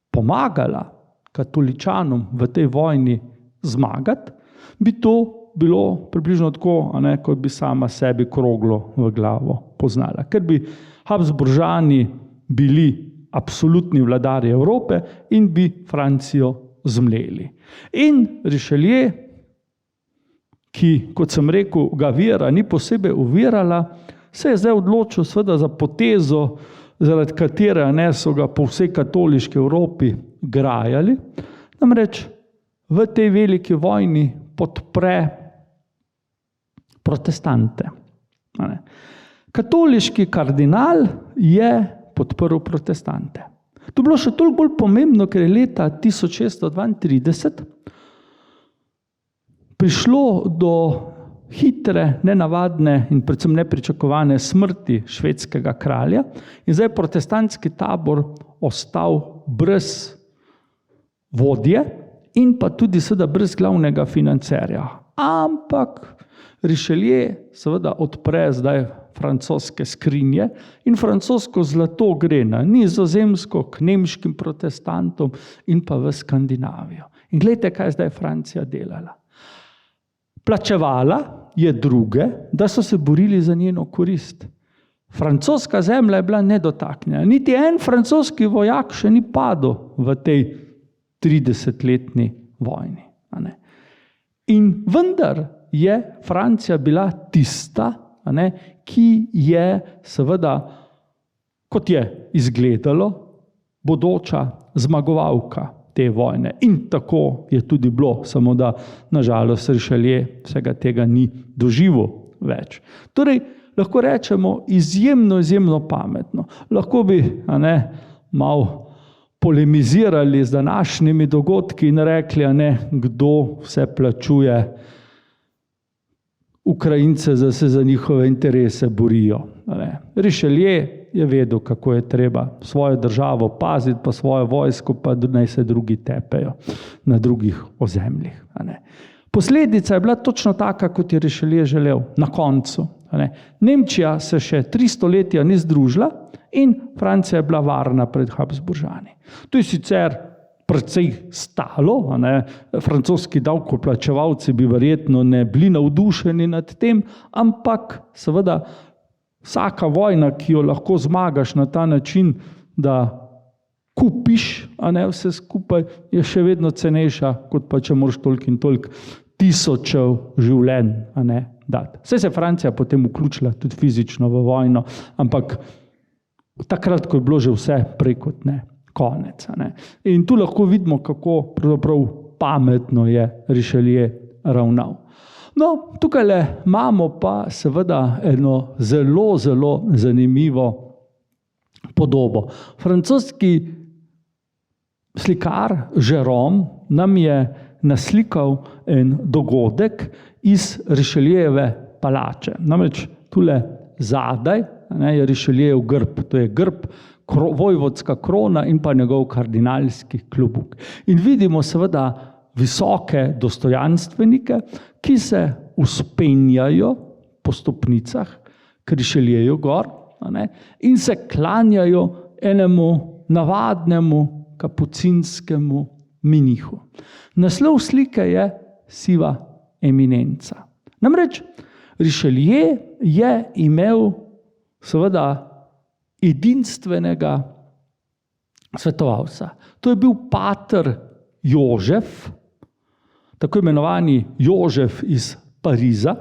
pomagala katoličanom v tej vojni zmagati, bi to bilo približno tako, kot bi sama sebi kroglo v glavo poznala. Ker bi Habsburžani bili absolutni vladarji Evrope in bi Francijo zmleli. In Richelieu, ki, kot sem rekel, ga vera ni posebej uvirala, se je zdaj odločil seveda za potezo, zaradi katere so ga po vsej katoliški Evropi grajali. Namreč v tej veliki vojni podpre protestante. Katoliški kardinal je podprl protestante. To je bilo še toliko bolj pomembno, ker je leta 1632 prišlo do hitre, nenavadne in predvsem nepričakovane smrti švedskega kralja in zdaj protestantski tabor ostal brez vodje in pa tudi seveda brez glavnega financerja. Ampak Richelieu seveda odpre zdaj francoske skrinje in francosko zlato gre na Nizozemsko, k nemškim protestantom in pa v Skandinavijo. In gledajte, kaj je zdaj Francija delala. Plačevala je druge, da so se borili za njeno korist. Francoska zemlja je bila nedotaknjena. Niti en francoski vojak še ni padel v tej 30-letni vojni. In vendar je Francija bila tista, ki je seveda, kot je izgledalo, bodoča zmagovalka te vojne. In tako je tudi bilo, samo da nažalost Richelieu vsega tega ni doživel več. Torej, lahko rečemo izjemno, izjemno pametno. Lahko bi malo polemizirali z današnjimi dogodki in rekli, kdo vse plačuje Ukrajince, da se za njihove interese borijo. Richelieu je vedel, kako je treba svojo državo paziti, pa svojo vojsko, pa naj se drugi tepejo na drugih ozemljih. Posledica je bila točno taka, kot je Richelieu želel na koncu. Nemčija se še 3 stoletja ni združila in Francija je bila varna pred Habsburžani. To je sicer precej stalo, francoski davkoplačevalci bi verjetno ne bili navdušeni nad tem, ampak seveda vsaka vojna, ki jo lahko zmagaš na ta način, da kupiš, a ne vse skupaj, je še vedno cenejša, kot pa če moraš toliko in toliko tisočev življenj, a ne, dati. Saj se je Francija potem vključila tudi fizično v vojno, ampak takrat, ko je bilo že vse prej kot ne, konec. A ne. In tu lahko vidimo, kako pravzaprav pametno je Richelieu ravnal. No, tukaj imamo pa seveda eno zelo, zelo zanimivo podobo. Francoski slikar Jérôme nam je naslikal en dogodek iz Richelieuove palače. Namreč tule zadaj je Richeliev grb, to je grb, vojvodska krona in pa njegov kardinalski klobuk. In vidimo seveda visoke dostojanstvenike, ki se vzpenjajo po stopnicah k Richelieju gor, in se klanjajo enemu navadnemu kapucinskemu menihu. Naslov slike je Siva eminenca. Namreč Richelieu je imel seveda edinstvenega svetovalca. To je bil pater Jožef, tako imenovani Jožef iz Pariza,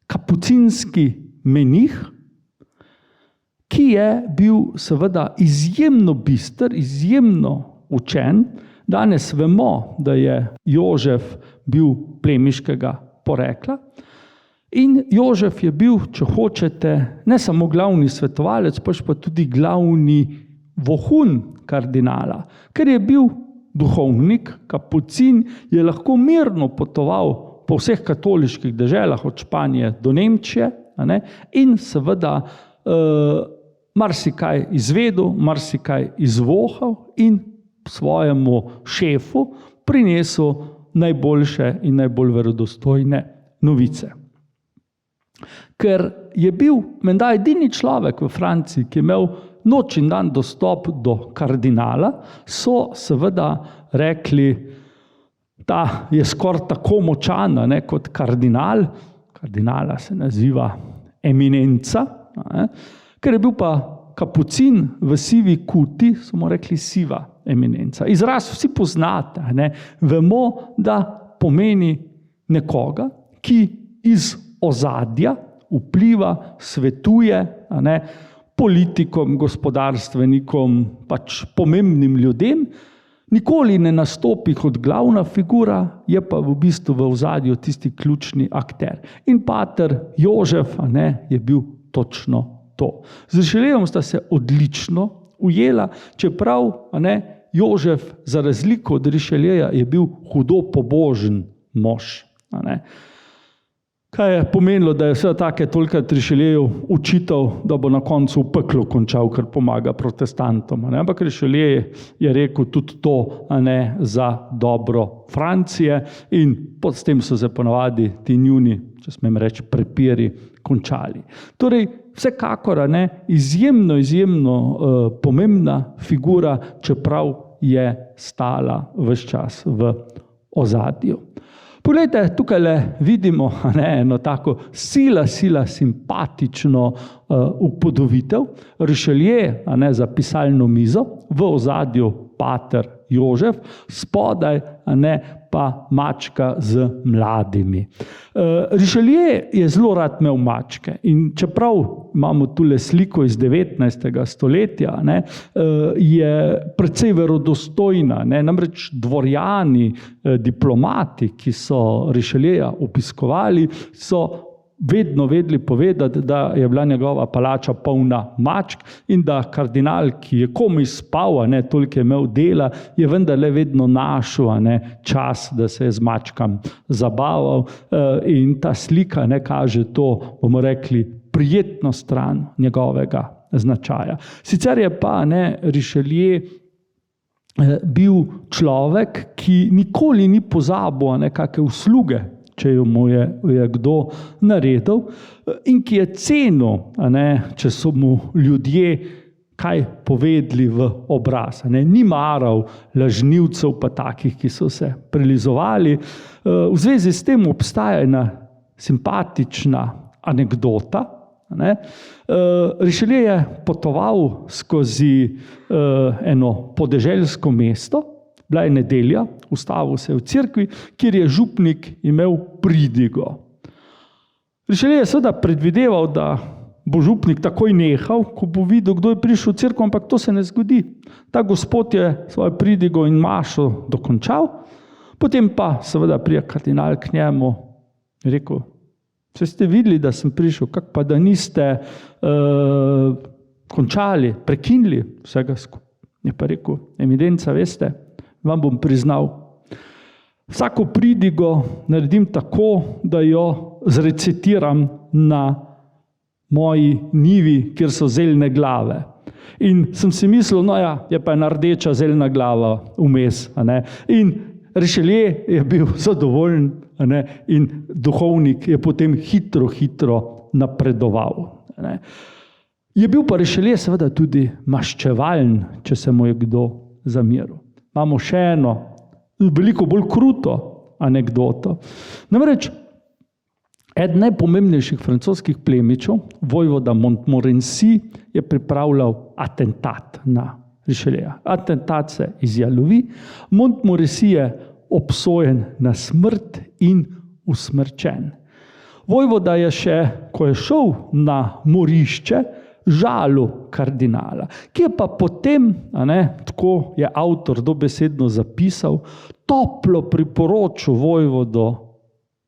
kapucinski menih, ki je bil seveda izjemno bister, izjemno učen. Danes vemo, da je Jožef bil plemiškega porekla. In Jožef je bil, če hočete, ne samo glavni svetovalec, pač pa tudi glavni vohun kardinala. Ker je bil duhovnik, kapucin, je lahko mirno potoval po vseh katoliških deželah, od Španije do Nemčije, in seveda marsikaj izvedel, marsikaj izvohal in svojemu šefu prinesel najboljše in najbolj verodostojne novice. Ker je bil menda edini človek v Franciji, ki je imel noč in dan dostop do kardinala, so seveda rekli, da je skoraj tako močan kot kardinal, kardinala se naziva eminenca, ker je bil pa kapucin v sivi kuti, so mu rekli siva eminenca. Izraz vsi poznate, vemo, da pomeni nekoga, ki iz ozadja vpliva, svetuje politikom, gospodarstvenikom, pač pomembnim ljudem, nikoli ne nastopi kot glavna figura, je pa v bistvu v ozadju tisti ključni akter. In pater Jožef je bil točno to. Z Richelievom sta se odlično ujela, čeprav Jožef za razliko od Richelieja je bil hudo pobožen mož. Kaj je pomenilo, da je vse take tolikrat Richeliejev učitelj, da bo na koncu v peklu končal, ker pomaga protestantom. Ampak Richelieu je rekel tudi to za dobro Francije in s tem so se ponavadi ti njuni, če smem reči, prepiri končali. Torej, vsekakor izjemno pomembna figura, čeprav je stala ves čas v ozadju. Poglejte, tukaj vidimo eno tako sila simpatično upodobitev. Richelieu za pisalno mizo, v ozadju pater Jožef, spodaj pa mačka z mladimi. Richelieu je zelo rad imel mačke in čeprav imamo tule sliko iz 19. stoletja, je precej verodostojna. Namreč dvorjani, diplomati, ki so Richelieja obiskovali, so vedno vedeli povedati, da je bila njegova palača polna mačk in da kardinal, ki je komaj spal, toliko je imel dela, je vendarle vedno našel čas, da se je z mačkam zabaval, in ta slika kaže to, bomo rekli, prijetno stran njegovega značaja. Sicer je pa Richelieu bil človek, ki nikoli ni pozabil kakšne usluge, če mu je kdo naredil, in ki je cenil, če so mu ljudje kaj povedali v obraz. Ni maral lažnivcev, pa takih, ki so se prilizovali. V zvezi s tem obstaja ena simpatična anekdota, Richelieu je potoval skozi eno podeželsko mesto, bila je nedelja, ustavil se je v cerkvi, kjer je župnik imel pridigo. Richelieu je seveda predvideval, da bo župnik takoj nehal, ko bo videl, kdo je prišel v cerkev, ampak to se ne zgodi. Ta gospod je svojo pridigo in mašo dokončal, potem pa seveda pride kardinal k njemu in rekel, če ste videli, da sem prišel, kak pa da niste končali, prekinili vsega skupaj. Je pa rekel, eminenca, veste, vam bom priznal, vsako pridigo naredim tako, da jo zrecitiram na moji njivi, kjer so zeljne glave. In sem si mislil, no ja, je pa ena rdeča zeljna glava vmes. In Richelieu je bil zadovoljen in duhovnik je potem hitro napredoval. Je bil pa Richelieu seveda tudi maščevalen, če se mu je kdo zameril. Imamo še eno, veliko bolj kruto anekdoto. Namreč, eden najpomembnejših francoskih plemičev, vojvoda Montmorency, je pripravljal atentat na Richelieja. Atentat se izjalovi, Montmorency je obsojen na smrt in usmrčen. Vojvoda je še, ko je šel na morišče, žalil kardinala, ki je pa potem, tako je avtor dobesedno zapisal, toplo priporočil vojvodo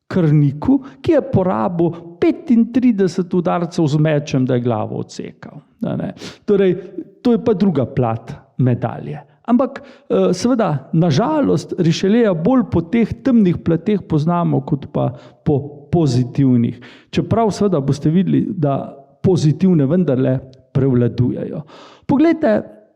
krvniku, ki je porabil 35 udarcev z mečem, da je glavo odsekal. Torej, to je pa druga plat medalje. Ampak seveda, nažalost, Richelieja bolj po teh temnih plateh poznamo, kot pa po pozitivnih. Čeprav seveda boste videli, da pozitivne vendarle prevladujejo. Poglejte,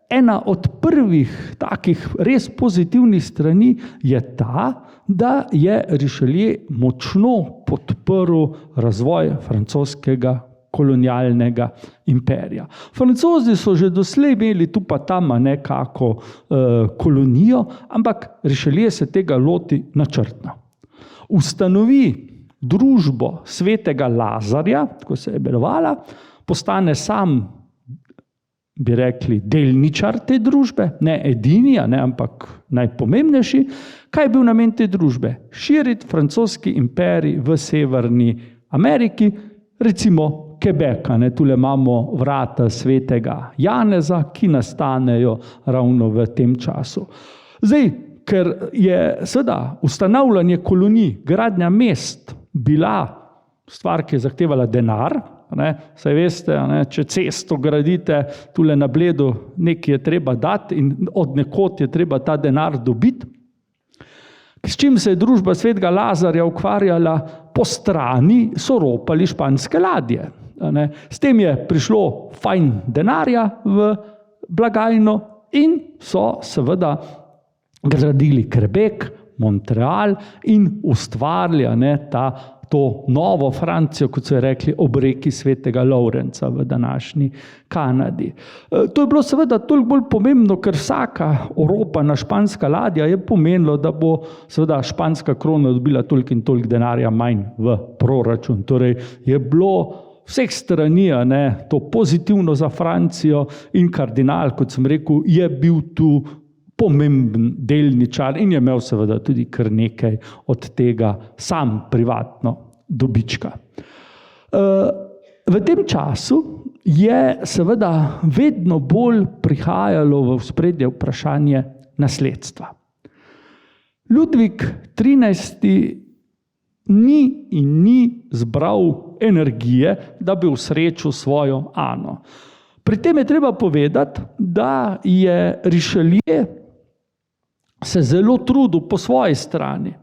ena od prvih takih res pozitivnih strani je ta, da je Richelieu močno podprl razvoj francoskega kolonialnega imperija. Francozi so že doslej imeli tu pa tam nekako kolonijo, ampak Richelieu se tega loti načrtno. Ustanovi družbo svetega Lazarja, tako se je imenovala, postane sam, bi rekli, delničar te družbe, ne edini, ampak najpomembnejši. Kaj je bil namen te družbe? Širiti francoski imperij v Severni Ameriki, recimo Quebec, tule imamo vrata svetega Janeza, ki nastanejo ravno v tem času. Zdaj, ker je seveda ustanavljanje kolonij, gradnja mest bila stvar, ki je zahtevala denar, saj veste, če cesto gradite tule na Bledu, nekaj je treba dati in od nekod je treba ta denar dobiti. S čim se je družba svetega Lazarja ukvarjala? Po strani so ropali španske ladje. S tem je prišlo fajn denarja v blagajno in so seveda gradili Quebec, Montreal in ustvarili to novo Francijo, kot so rekli, ob reki svetega Lawrenca v današnji Kanadi. To je bilo seveda toliko bolj pomembno, ker vsaka oropana španska ladja je pomenilo, da bo seveda španska krona dobila toliko in toliko denarja manj v proračun. Torej je bilo vseh strani to pozitivno za Francijo in kardinal, kot sem rekel, je bil tu pomemben delničar in je imel seveda tudi kar nekaj od tega sam privatno dobička. V tem času je seveda vedno bolj prihajalo v ospredje vprašanje nasledstva. Ludvik XIII ni zbral energije, da bi usrečil svojo Ano. Pri tem je treba povedati, da je Richelieu se zelo trudil po svoji strani.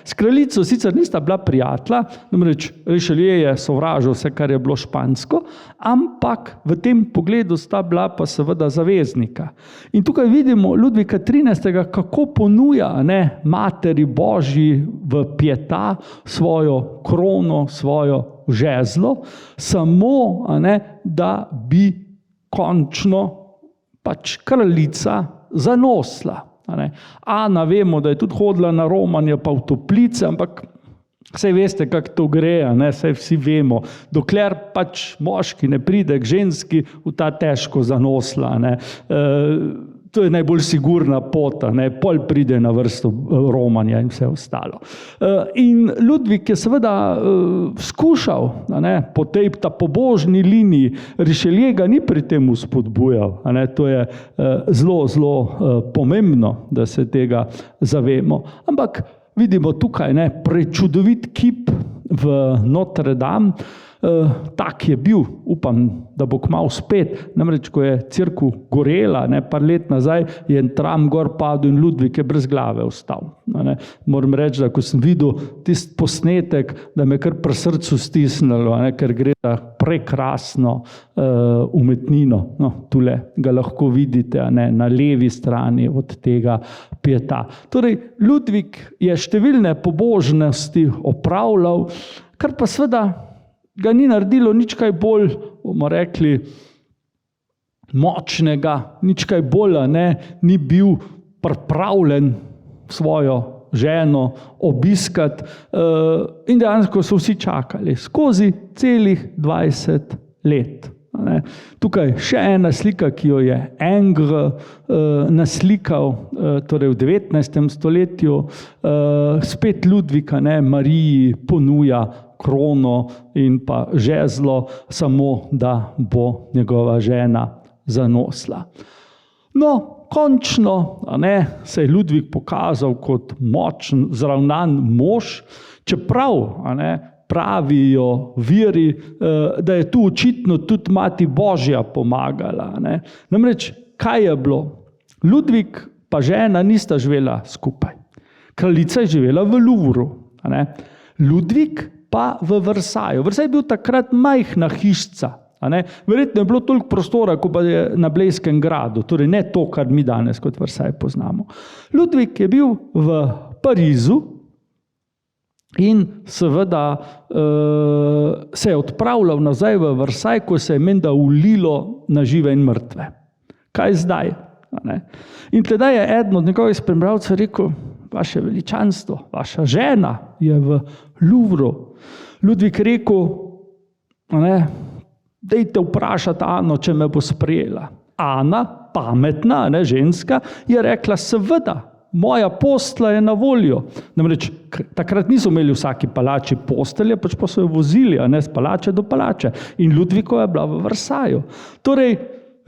S kraljico sicer nista bila prijatelja, namreč Richelieu je sovražil vse, kar je bilo špansko, ampak v tem pogledu sta bila pa seveda zaveznika. In tukaj vidimo Ludvika XIII, kako ponuja Materi Božji v pieta svojo krono, svojo žezlo, samo da bi končno kraljica zanosla. Ana vemo, da je tudi hodila na romanje pa v toplice, ampak Saj veste, kako to gre, saj vsi vemo. Dokler pač moški ne pride k ženski, v ta težko zanosla. To je najbolj sigurna pot, pol pride na vrsto romanja in vse ostalo. In Ludvik je seveda skušal po tej pobožni liniji, Richelieu ga ni pri tem spodbujal. To je zelo, zelo pomembno, da se tega zavemo. Ampak vidimo tukaj prečudovit kip v Notre Dame. Tak je bil, upam, da bo kmalu spet. Namreč, ko je cerkev gorela, par let nazaj, je en tram gor padel in Ludvik je brez glave ostal. Moram reči, da ko sem videl tisti posnetek, da me kar pri srcu stisnilo, ker gre za prekrasno umetnino. Tule ga lahko vidite na levi strani od tega pieta. Torej, Ludvik je številne pobožnosti opravljal, kar pa seveda ga ni naredilo nič kaj bolj, bomo rekli, močnega, nič kaj bolj, ni bil pripravljen svojo ženo obiskati in dejansko so vsi čakali skozi celih 20 let. Tukaj še ena slika, ki jo je Ingres naslikal, torej v 19. stoletju, spet Ludvika, Mariji ponuja krono in pa žezlo, samo da bo njegova žena zanosla. No, končno se je Ludvik pokazal kot močen, zravnan mož, čeprav pravijo viri, da je tu očitno tudi Mati Božja pomagala. Namreč, kaj je bilo? Ludvik pa žena nista živela skupaj. Kraljica je živela v Louvru, Ludvik pa v Versailles. Versailles je bil takrat majhna hišca. Verjetno je bilo toliko prostora, kot pa je na Blejskem gradu. Torej ne to, kar mi danes kot Versailles poznamo. Ludvik je bil v Parizu in seveda se je odpravljal nazaj v Versailles, ko se je menda ulilo na žive in mrtve. Kaj zdaj? In tedaj je eden od njegovih spremljevalcev rekel: vaše veličanstvo, vaša žena je v Louvru. Ludvik rekel: dajte vprašati Ano, če me bo sprejela. Ana, pametna, ženska, je rekla: seveda, moja postelja je na voljo. Namreč takrat niso imeli vsaki palači postelje, pač pa so jo vozili, s palače do palače. In Ludvikova je bila v Versaillesu. Torej,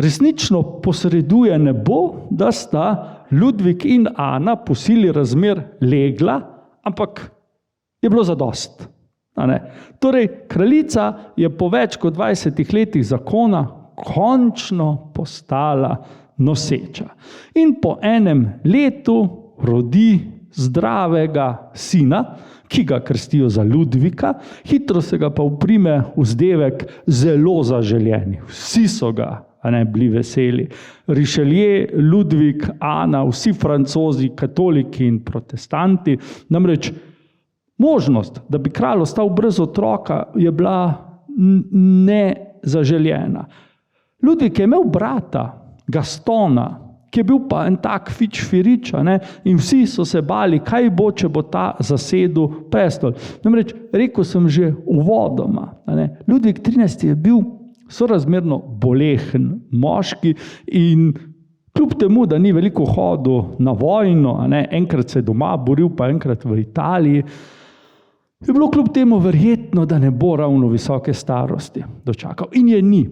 resnično posreduje nebo, da sta Ludvik in Ana po sili razmer legla, ampak je bilo zadost. Torej, kraljica je po več kot 20 letih zakona končno postala noseča. In po enem letu rodi zdravega sina, ki ga krstijo za Ludvika, hitro se ga pa uprime vzdevek zelo zaželjeni. Vsi so ga bili veseli. Richelieu, Ludvik, Ana, vsi Francozi, katoliki in protestanti. Namreč možnost, da bi kralj ostal brez otroka, je bila nezaželjena. Ludvik je imel brata, Gastona, ki je bil pa en tak fič-firič, in vsi so se bali, kaj bo, če bo ta zasedel prestol. Namreč, rekel sem že uvodoma, Ludvik 13. je bil sorazmerno bolehen moški in kljub temu, da ni veliko hodil na vojno, enkrat se je doma boril, pa enkrat v Italiji, je bilo kljub temu verjetno, da ne bo ravno visoke starosti dočakal. In je ni.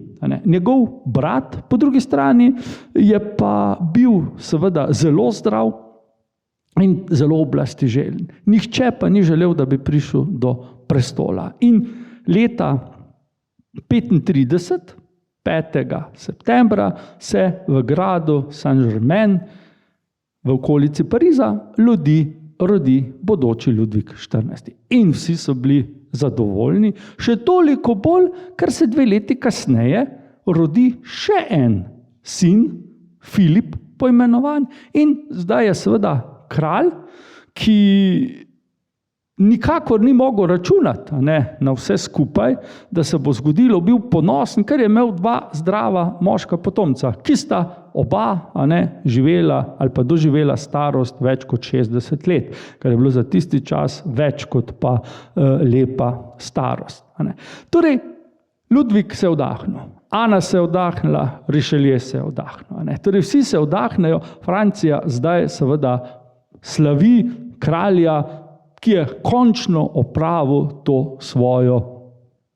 Njegov brat, po drugi strani, je pa bil seveda zelo zdrav in zelo oblastiželjen. Nihče pa ni želel, da bi prišel do prestola. In leta 35, 5. septembra, se v gradu Saint-Germain v okolici Pariza rodi bodoči Ludvik 14. In vsi so bili zadovoljni, še toliko bolj, ker se 2 leti kasneje rodi še en sin, Filip poimenovan, in zdaj je seveda kralj, ki nikakor ni mogel računati na vse skupaj, da se bo zgodilo, bil ponosen, ker je imel 2 zdrava moška potomca, ki sta oba živela ali pa doživela starost več kot 60 let, kar je bilo za tisti čas več kot pa lepa starost. Torej, Ludvik se je vdahnil, Ana se je vdahnila, Richelieu se je vdahnil. Torej, vsi se vdahnejo, Francija zdaj seveda slavi kralja, ki je končno opravil to svojo,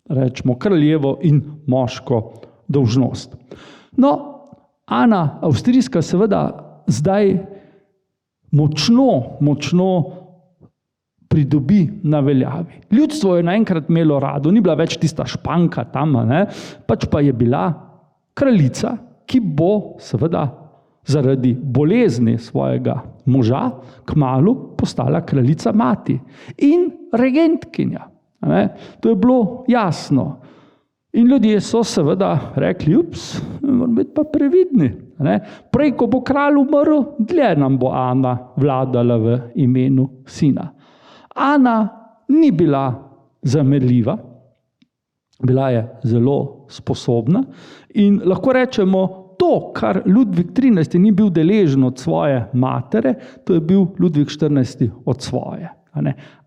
rečemo, kraljevo in moško dolžnost. No, Ana Avstrijska seveda zdaj močno pridobi na veljavi. Ljudstvo je naenkrat imelo rado, ni bila več tista Španka tam, pač pa je bila kraljica, ki bo seveda zaradi bolezni svojega moža kmalu postala kraljica mati in regentkinja. To je bilo jasno. In ljudje so seveda rekli, moramo biti pa previdni. Prej, ko bo kralj umrl, dlje nam bo Ana vladala v imenu sina. Ana ni bila zamerljiva, bila je zelo sposobna in lahko rečemo, to, kar Ludvik 13. ni bil deležen od svoje matere, to je bil Ludvik 14. od svoje.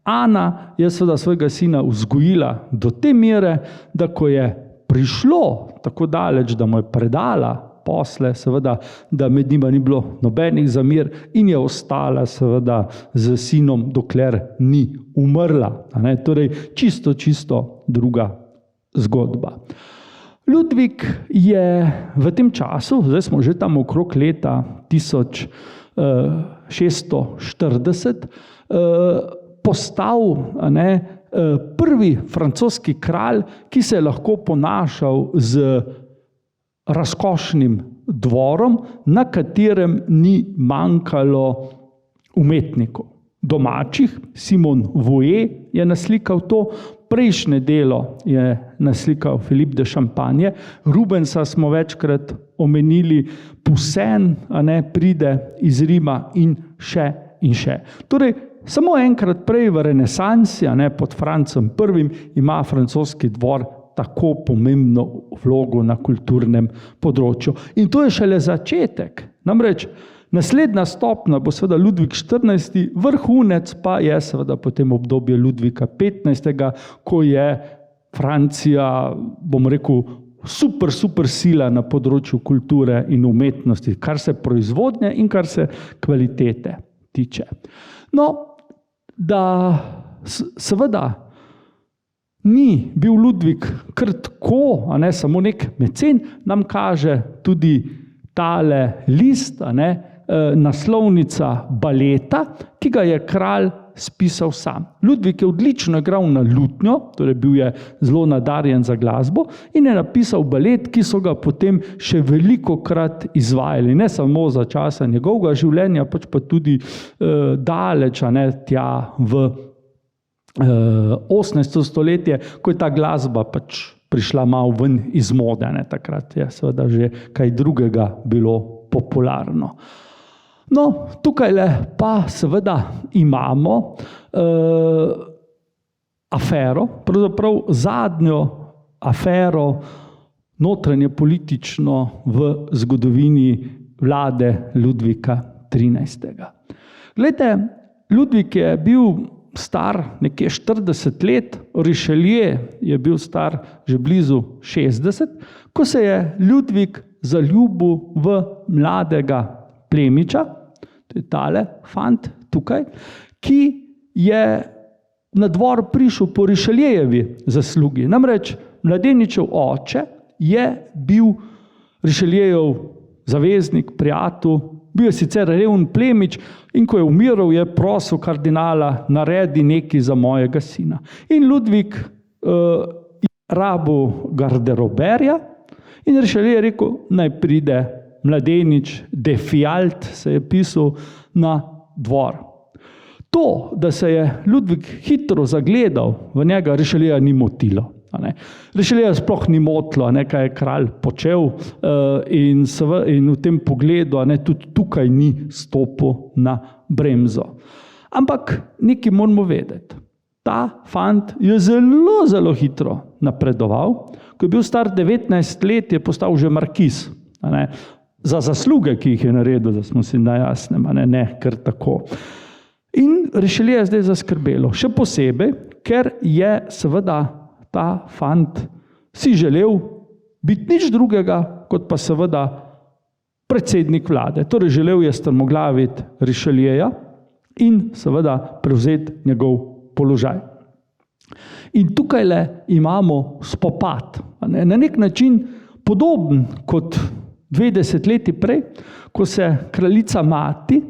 Ana je seveda svojega sina vzgojila do te mere, da ko je prišlo tako daleč, da mu je predala posle, seveda, da med njima ni bilo nobenih zamir in je ostala seveda z sinom, dokler ni umrla. Torej, čisto druga zgodba. Ludvik je v tem času, zdaj smo že tam okrog leta 1640, postal prvi francoski kralj, ki se je lahko ponašal z razkošnim dvorom, na katerem ni manjkalo umetnikov. Domačih, Simon Vouet je naslikal to, prejšnje delo je naslikal Philippe de Champagne, Rubensa smo večkrat omenili, Poussin pride iz Rima in še. Torej, samo enkrat prej v renesansi, pod Francem I, ima francoski dvor tako pomembno vlogo na kulturnem področju. In to je šele začetek. Namreč, naslednja stopnja bo seveda Ludvik 14., vrhunec pa je seveda potem obdobje Ludvika 15., ko je Francija, bom rekel, super sila na področju kulture in umetnosti, kar se proizvodnje in kar se kvalitete tiče. No, da seveda ni bil Ludvik kar tako, samo nek mecen, nam kaže tudi tale list, naslovnica baleta, ki ga je kralj spisal sam. Ludvik je odlično igral na lutnjo, torej bil je zelo nadarjen za glasbo in je napisal balet, ki so ga potem še velikokrat izvajali, ne samo za časa njegovega življenja, pač pa tudi daleč, tja v 18. stoletje, ko je ta glasba pač prišla malo ven iz mode. Takrat je seveda že kaj drugega bilo popularno. No, tukaj pa seveda imamo afero, pravzaprav zadnjo afero notranje politično v zgodovini vlade Ludvika 13. Glejte, Ludvik je bil star nekje 40 let, Richelieu je bil star že blizu 60, ko se je Ludvik zaljubil v mladega plemiča, to je tale fant tukaj, ki je na dvor prišel po Richeliejevi zaslugi. Namreč mladeničev oče je bil Richeliejev zaveznik, prijatelj, bil je sicer reven plemič in ko je umiral, je prosil kardinala, naredi nekaj za mojega sina. In Ludvik je rabil garderoberja in Richelieu je rekel, naj pride mladenič, Defialt se je pisal, na dvor. To, da se je Ludvik hitro zagledal v njega, Richelieja ni motilo. Richelieja sploh ni motilo, kaj je kralj počel in v tem pogledu tudi tukaj ni stopil na bremzo. Ampak nekaj moramo vedeti. ta fant je zelo, zelo hitro napredoval. Ko je bil star 19 let, je postal že markiz. Za zasluge, ki jih je naredil, da smo si na jasnem, ne kar tako. In Richelieu je zdaj zaskrbelo. Še posebej, ker je seveda ta fant si želel biti nič drugega, kot pa seveda predsednik vlade. Torej želel je strmoglaviti Richelieja in seveda prevzeti njegov položaj. In tukajle imamo spopad. Na nek način podoben kot 20 leti prej, ko se kraljica mati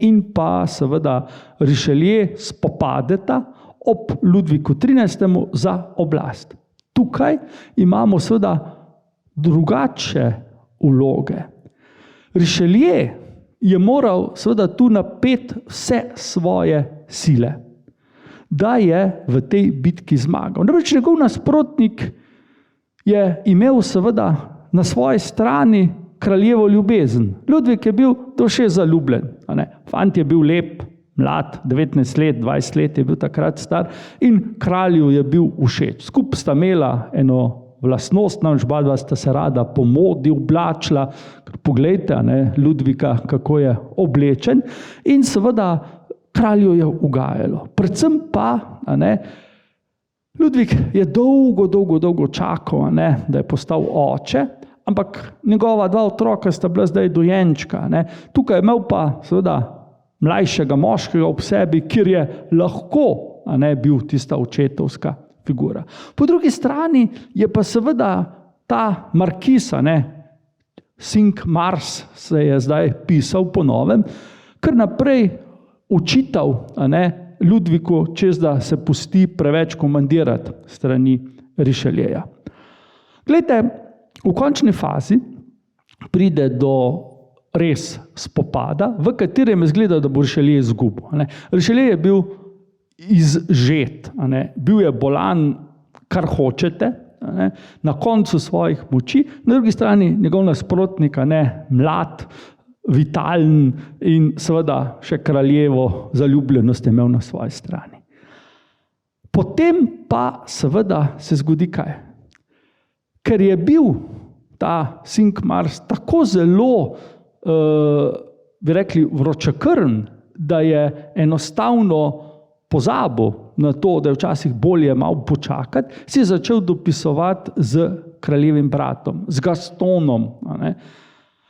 in pa seveda Richelieu spopadeta ob Ludviku 13. za oblast. Tukaj imamo seveda drugače vloge. Richelieu je moral seveda tu napeti vse svoje sile, da je v tej bitki zmagal. Namreč njegov nasprotnik je imel seveda na svoji strani kraljevo ljubezen. Ludvik je bil duše zaljubljen. Fant je bil lep, mlad, 19 let, 20 let je bil takrat star in kralju je bil všeč. Skup sta imela eno vlastnost, namreč oba sta se rada po modi oblačila. Poglejte, Ludvika, kako je oblečen, in seveda kralju je ugajalo. Predvsem pa, Ludvik je dolgo čakal, da je postal oče, ampak njegova dva otroka sta bila zdaj dojenčka. Tukaj je imel pa seveda mlajšega moškega ob sebi, kjer je lahko bil tista očetovska figura. Po drugi strani je pa seveda ta markiz, Cinq-Mars se je zdaj pisal po novem, kar naprej učital Ludviku, čez da se pusti preveč komandirati strani Richelieja. Glejte, v končni fazi pride do res spopada, v katerem je izgleda, da bo Richelieu izgubil. Richelieu je bil izžet, bil je bolan, kar hočete, na koncu svojih moči, na drugi strani njegov nasprotnik, mlad, vitalen in seveda še kraljevo zaljubljenost je imel na svoji strani. Potem pa seveda se zgodi kaj? Ker je bil ta Cinq-Mars tako zelo, bi rekli, vročekrvn, da je enostavno pozabil na to, da je včasih bolje malo počakati, si je začel dopisovati z kraljevim bratom, z Gastonom.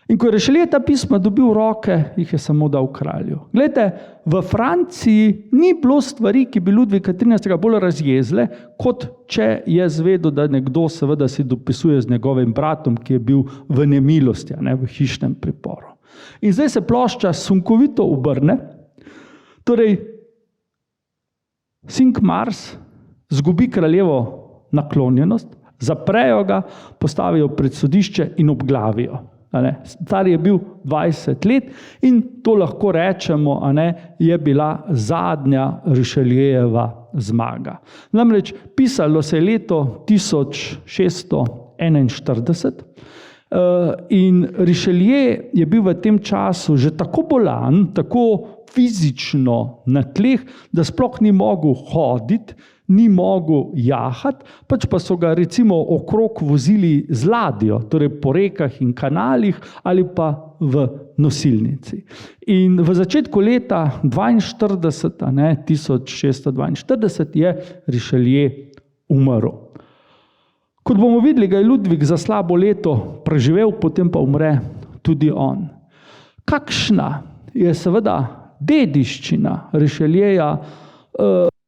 In ko je Richelieu ta pisma dobil v roke, jih je samo dal kralju. Glejte, v Franciji ni bilo stvari, ki bi Ludvika 13. bolj razjezile, kot če je zvedel, da nekdo seveda si dopisuje z njegovim bratom, ki je bil v nemilosti, v hišnem priporu. In zdaj se plošča sunkovito obrne, torej Cinq-Mars zgubi kraljevo naklonjenost, zaprejo ga, postavijo pred sodišče in obglavijo. Star je bil 20 let in to lahko rečemo, je bila zadnja Richeliejeva zmaga. Namreč pisalo se je leto 1641 in Richelieu je bil v tem času že tako bolan, tako fizično na tleh, da sploh ni mogel hoditi, ni mogel jahati, pač pa so ga recimo okrog vozili z ladjo, torej po rekah in kanalih ali pa v nosilnici. In v začetku leta 1642 je Richelieu umrl. Kot bomo videli, ga je Ludvik za slabo leto preživel, potem pa umre tudi on. Kakšna je seveda dediščina Richelieja,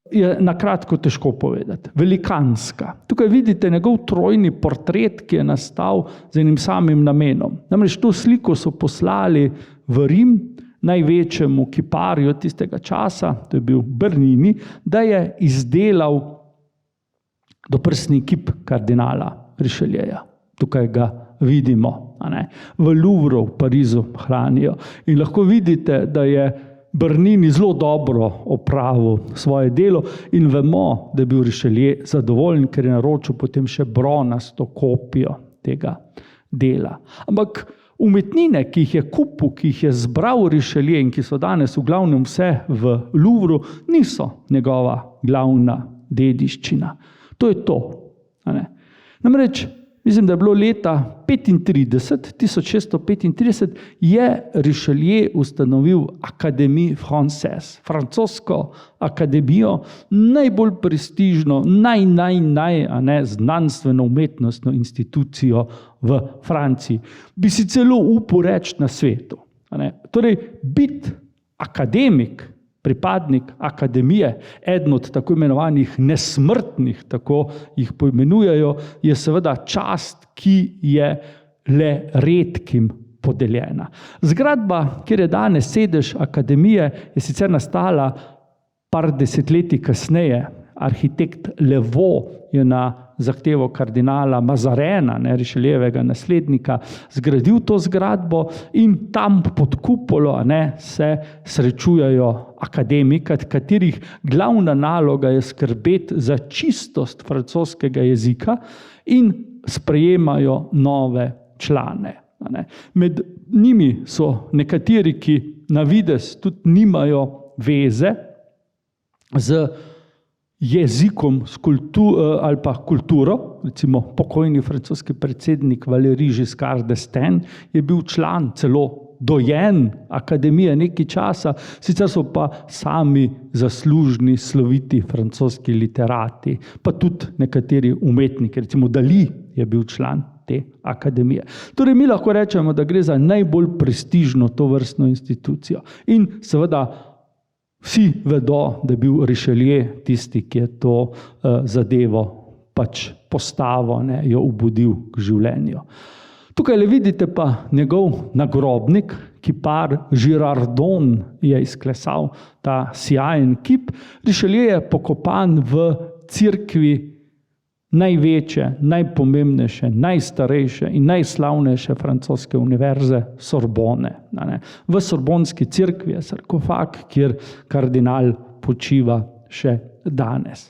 je na kratko težko povedati. Velikanska. Tukaj vidite njegov trojni portret, ki je nastal z enim samim namenom. Namreč to sliko so poslali v Rim, največjemu kiparju tistega časa, to je bil Bernini, da je izdelal doprsni kip kardinala Richelieja. Tukaj ga vidimo, v Louvru v Parizu hranijo. In lahko vidite, da je Bernini zelo dobro opravil svoje delo in vemo, da je bil Richelieu zadovoljen, ker je naročil potem še bronasto kopijo tega dela. Ampak umetnine, ki jih je kupil, ki jih je zbral Richelieu in ki so danes v glavnem vse v Louvru, niso njegova glavna dediščina. To je to. Namreč, mislim, da je bilo leta 1635, je Richelieu ustanovil Académie Française, francosko akademijo, najbolj prestižno, znanstveno-umetnostno institucijo v Franciji. Bi si celo upal reči na svetu. Torej, biti akademik, pripadnik akademije, eden od tako imenovanih nesmrtnih, tako jih poimenujejo, je seveda čast, ki je le redkim podeljena. Zgradba, kjer je danes sedež akademije, je sicer nastala par desetletij kasneje. Arhitekt Levaux je na zahtevo kardinala Mazarena, Richelieuovega naslednika, zgradil to zgradbo in tam pod kupolo se srečujejo akademiki, katerih glavna naloga je skrbeti za čistost francoskega jezika in sprejemajo nove člane. Med njimi so nekateri, ki na videz tudi nimajo veze z jezikom ali pa kulturo, recimo pokojni francoski predsednik Valéry Giscard d'Estaing je bil član, celo dojen akademije nekaj časa, sicer so pa sami zaslužni, sloviti francoski literati, pa tudi nekateri umetniki, recimo Dalí je bil član te akademije. Torej, mi lahko rečemo, da gre za najbolj prestižno tovrstno institucijo. In seveda vsi vedo, da je bil Richelieu tisti, ki je to zadevo postavil, jo obudil k življenju. Tukaj le vidite pa njegov nagrobnik, kipar Girardon je izklesal ta sijajen kip. Richelieu je pokopan v cerkvi največje, najpomembnejše, najstarejše in najslavnejše francoske univerze Sorbone. V Sorbonski cerkvi je sarkofag, kjer kardinal počiva še danes.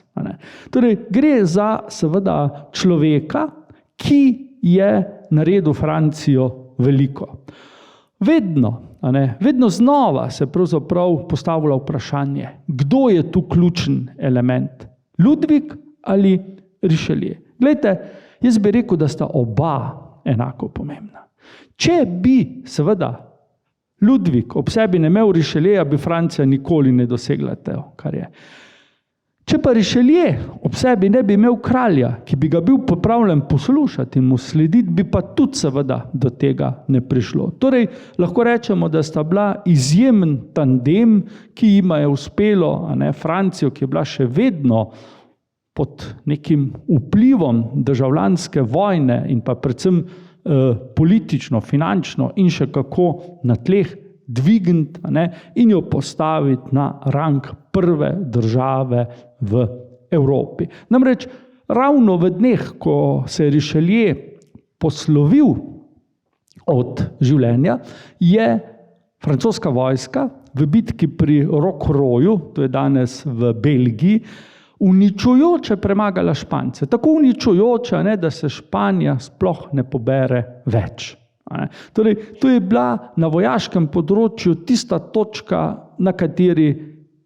Torej, gre za seveda človeka, ki je naredil Francijo veliko. Vedno znova se pravzaprav postavlja vprašanje, kdo je tu ključen element? Ludvik ali Richelieu? Glejte, jaz bi rekel, da sta oba enako pomembna. Če bi seveda Ludvik ob sebi ne imel Richelieja, bi Francija nikoli ne dosegla to, kar je. Če pa Richelieu ob sebi ne bi imel kralja, ki bi ga bil pripravljen poslušati in mu slediti, bi pa tudi seveda do tega ne prišlo. Torej, lahko rečemo, da sta bila izjemen tandem, ki jima je uspelo Francijo, ki je bila še vedno pod nekim vplivom državljanske vojne in pa predvsem politično, finančno in še kako na tleh dvigniti in jo postaviti na rang prve države v Evropi. Namreč ravno v dneh, ko se je Richelieu poslovil od življenja, je francoska vojska v bitki pri Rocroyu, to je danes v Belgiji, uničujoče premagala Špance. Tako uničujoče, da se Španija sploh ne pobere več. Torej, to je bila na vojaškem področju tista točka, na kateri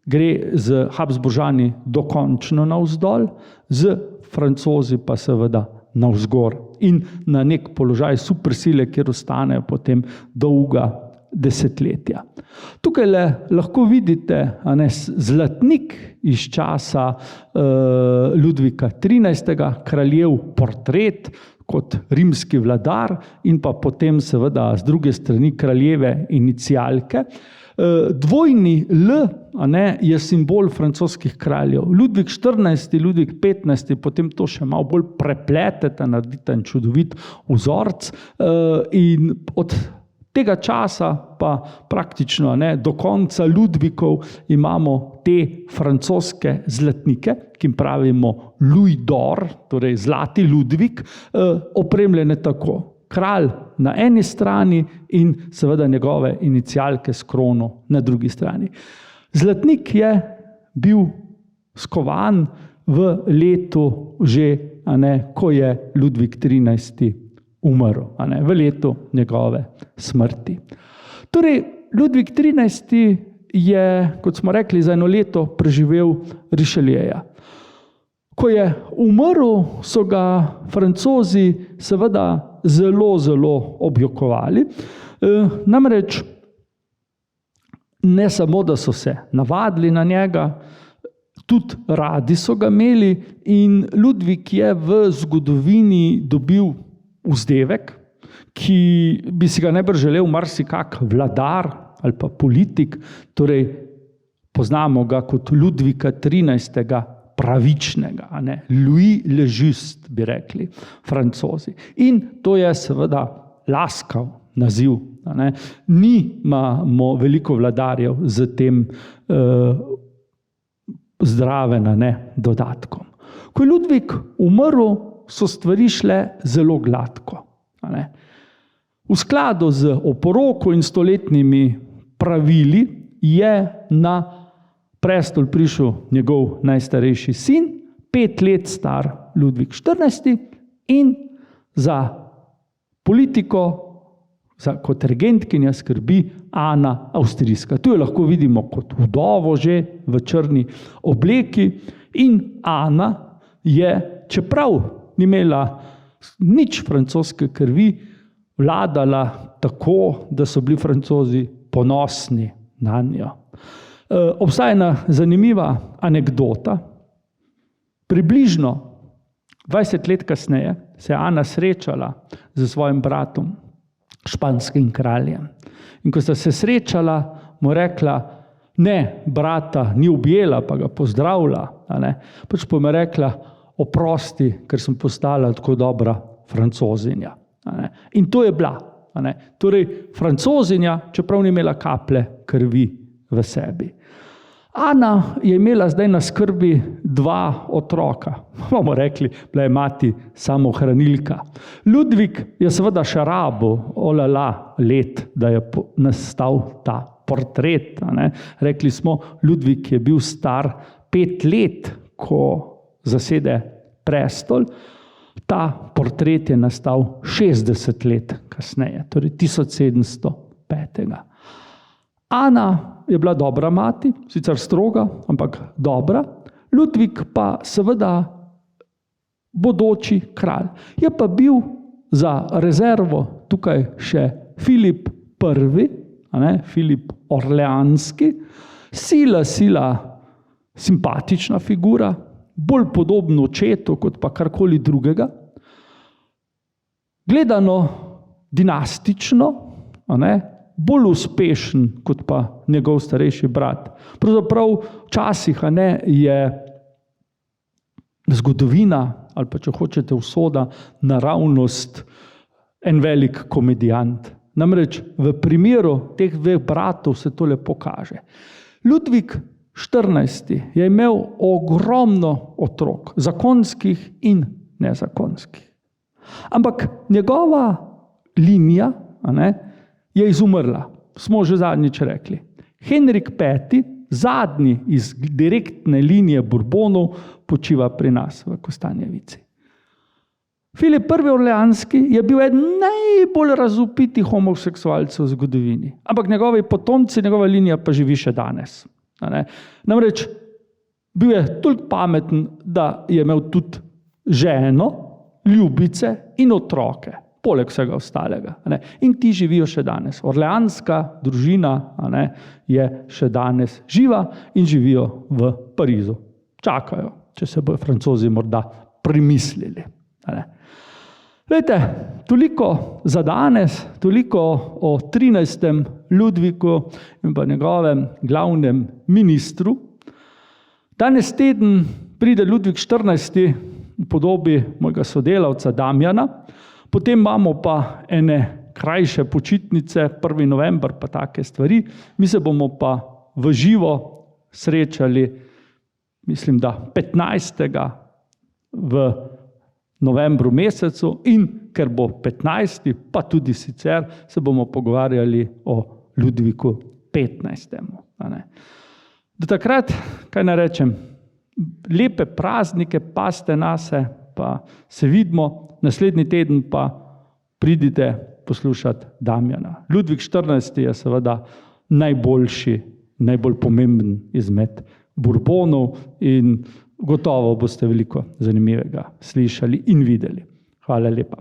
gre z Habsburžani dokončno navzdol, z Francozi pa seveda navzgor in na nek položaj supersile, kjer ostanejo potem dolga desetletja. Tukaj lahko vidite zlatnik iz časa Ludvika XIII., kraljev portret kot rimski vladar in pa potem seveda z druge strani kraljeve inicialke. Dvojni L je simbol francoskih kraljev. Ludvik XIV., Ludvik XV., potem to še malo bolj prepletete, naredite en čudovit vzorc in od tega časa pa praktično do konca Ludvikov imamo te francoske zlatnike, ki jim pravimo Louis d'Or, torej zlati Ludvik, opremljene tako. Kralj na eni strani in seveda njegove inicialke s krono na drugi strani. Zlatnik je bil skovan v letu že, ko je Ludvik XIII. Umrl, v letu njegove smrti. Torej, Ludvik XIII. je, kot smo rekli, za 1 leto preživel Richelieja. Ko je umrl, so ga Francozi seveda zelo, zelo objokovali. Namreč ne samo, da so se navadili na njega, tudi radi so ga imeli in Ludvik je v zgodovini dobil vzdevek, ki bi si ga najbrž želel marsikak vladar ali pa politik, torej poznamo ga kot Ludvika 13. pravičnega, Louis le Juste, bi rekli Francozi. In to je seveda laskav naziv. Nimamo veliko vladarjev z tem zdraven dodatkom. Ko je Ludvik umrl, so stvari šle zelo gladko. V skladu z oporoko in 100-letnimi pravili je na prestol prišel njegov najstarejši sin, 5 let star Ludvik XIV, in za politiko kot regentkinja skrbi Ana Avstrijska. Tu jo lahko vidimo kot vdovo že v črni obleki in Ana je, čeprav ni imela nič francoske krvi, vladala tako, da so bili Francozi ponosni na njo. Obstaja ena zanimiva anekdota. Približno 20 let kasneje se je Ana srečala z svojim bratom, španskim kraljem. In ko sta se srečala, mu rekla, ne, brata ni objela, pa ga pozdravila, pač pa mu rekla, oprosti, ker sem postala tako dobra Francozinja. In to je bila. Torej, Francozinja, čeprav ni imela kaplje krvi v sebi. Ana je imela zdaj na skrbi 2 otroka. Bomo rekli, bila je mati samohranilka. Ludvik je seveda še rabil, let, da je nastal ta portret. Rekli smo, Ludvik je bil star 5 let, ko zasede prestol. Ta portret je nastal 60 let kasneje, torej 1705. Ana je bila dobra mati, sicer stroga, ampak dobra. Ludvik pa seveda bodoči kralj. Je pa bil za rezervo tukaj še Filip I, Filip Orleanski, sila simpatična figura, bolj podoben očetu kot pa karkoli drugega. Gledano dinastično, bolj uspešen kot pa njegov starejši brat. Pravzaprav včasih je zgodovina, ali pa če hočete usoda, naravnost en velik komedijant. Namreč v primeru teh 2 bratov se to lepo kaže. Ludvik XIV je imel ogromno otrok, zakonskih in nezakonskih. Ampak njegova linija je izumrla, smo že zadnjič rekli. Henrik V, zadnji iz direktne linije Bourbonov, počiva pri nas v Kostanjevici. Filip I. Orleanski je bil eden najbolj razvpitih homoseksualcev v zgodovini. Ampak njegovi potomci, njegova linija pa živi še danes. Namreč bil je toliko pameten, da je imel tudi ženo, ljubice in otroke, poleg vsega ostalega. In ti živijo še danes. Orleanska družina je še danes živa in živijo v Parizu. Čakajo, če se bodo Francozi morda premislili. Glejte, toliko za danes, toliko o 13. Ludviku in pa njegovem glavnem ministru. Danes teden pride Ludvik XIV v podobi mojega sodelavca Damjana, potem imamo pa ene krajše počitnice, 1. november pa take stvari. Mi se bomo pa v živo srečali, mislim, da 15. v novembru mesecu in ker bo 15. pa tudi sicer se bomo pogovarjali o Ludviku 15. Do takrat, kaj naj rečem, lepe praznike, pazite nase, pa se vidimo, naslednji teden pa pridite poslušati Damjana. Ludvik XIV je seveda najboljši najbolj pomemben izmed Bourbonov in gotovo boste veliko zanimivega slišali in videli. Hvala lepa.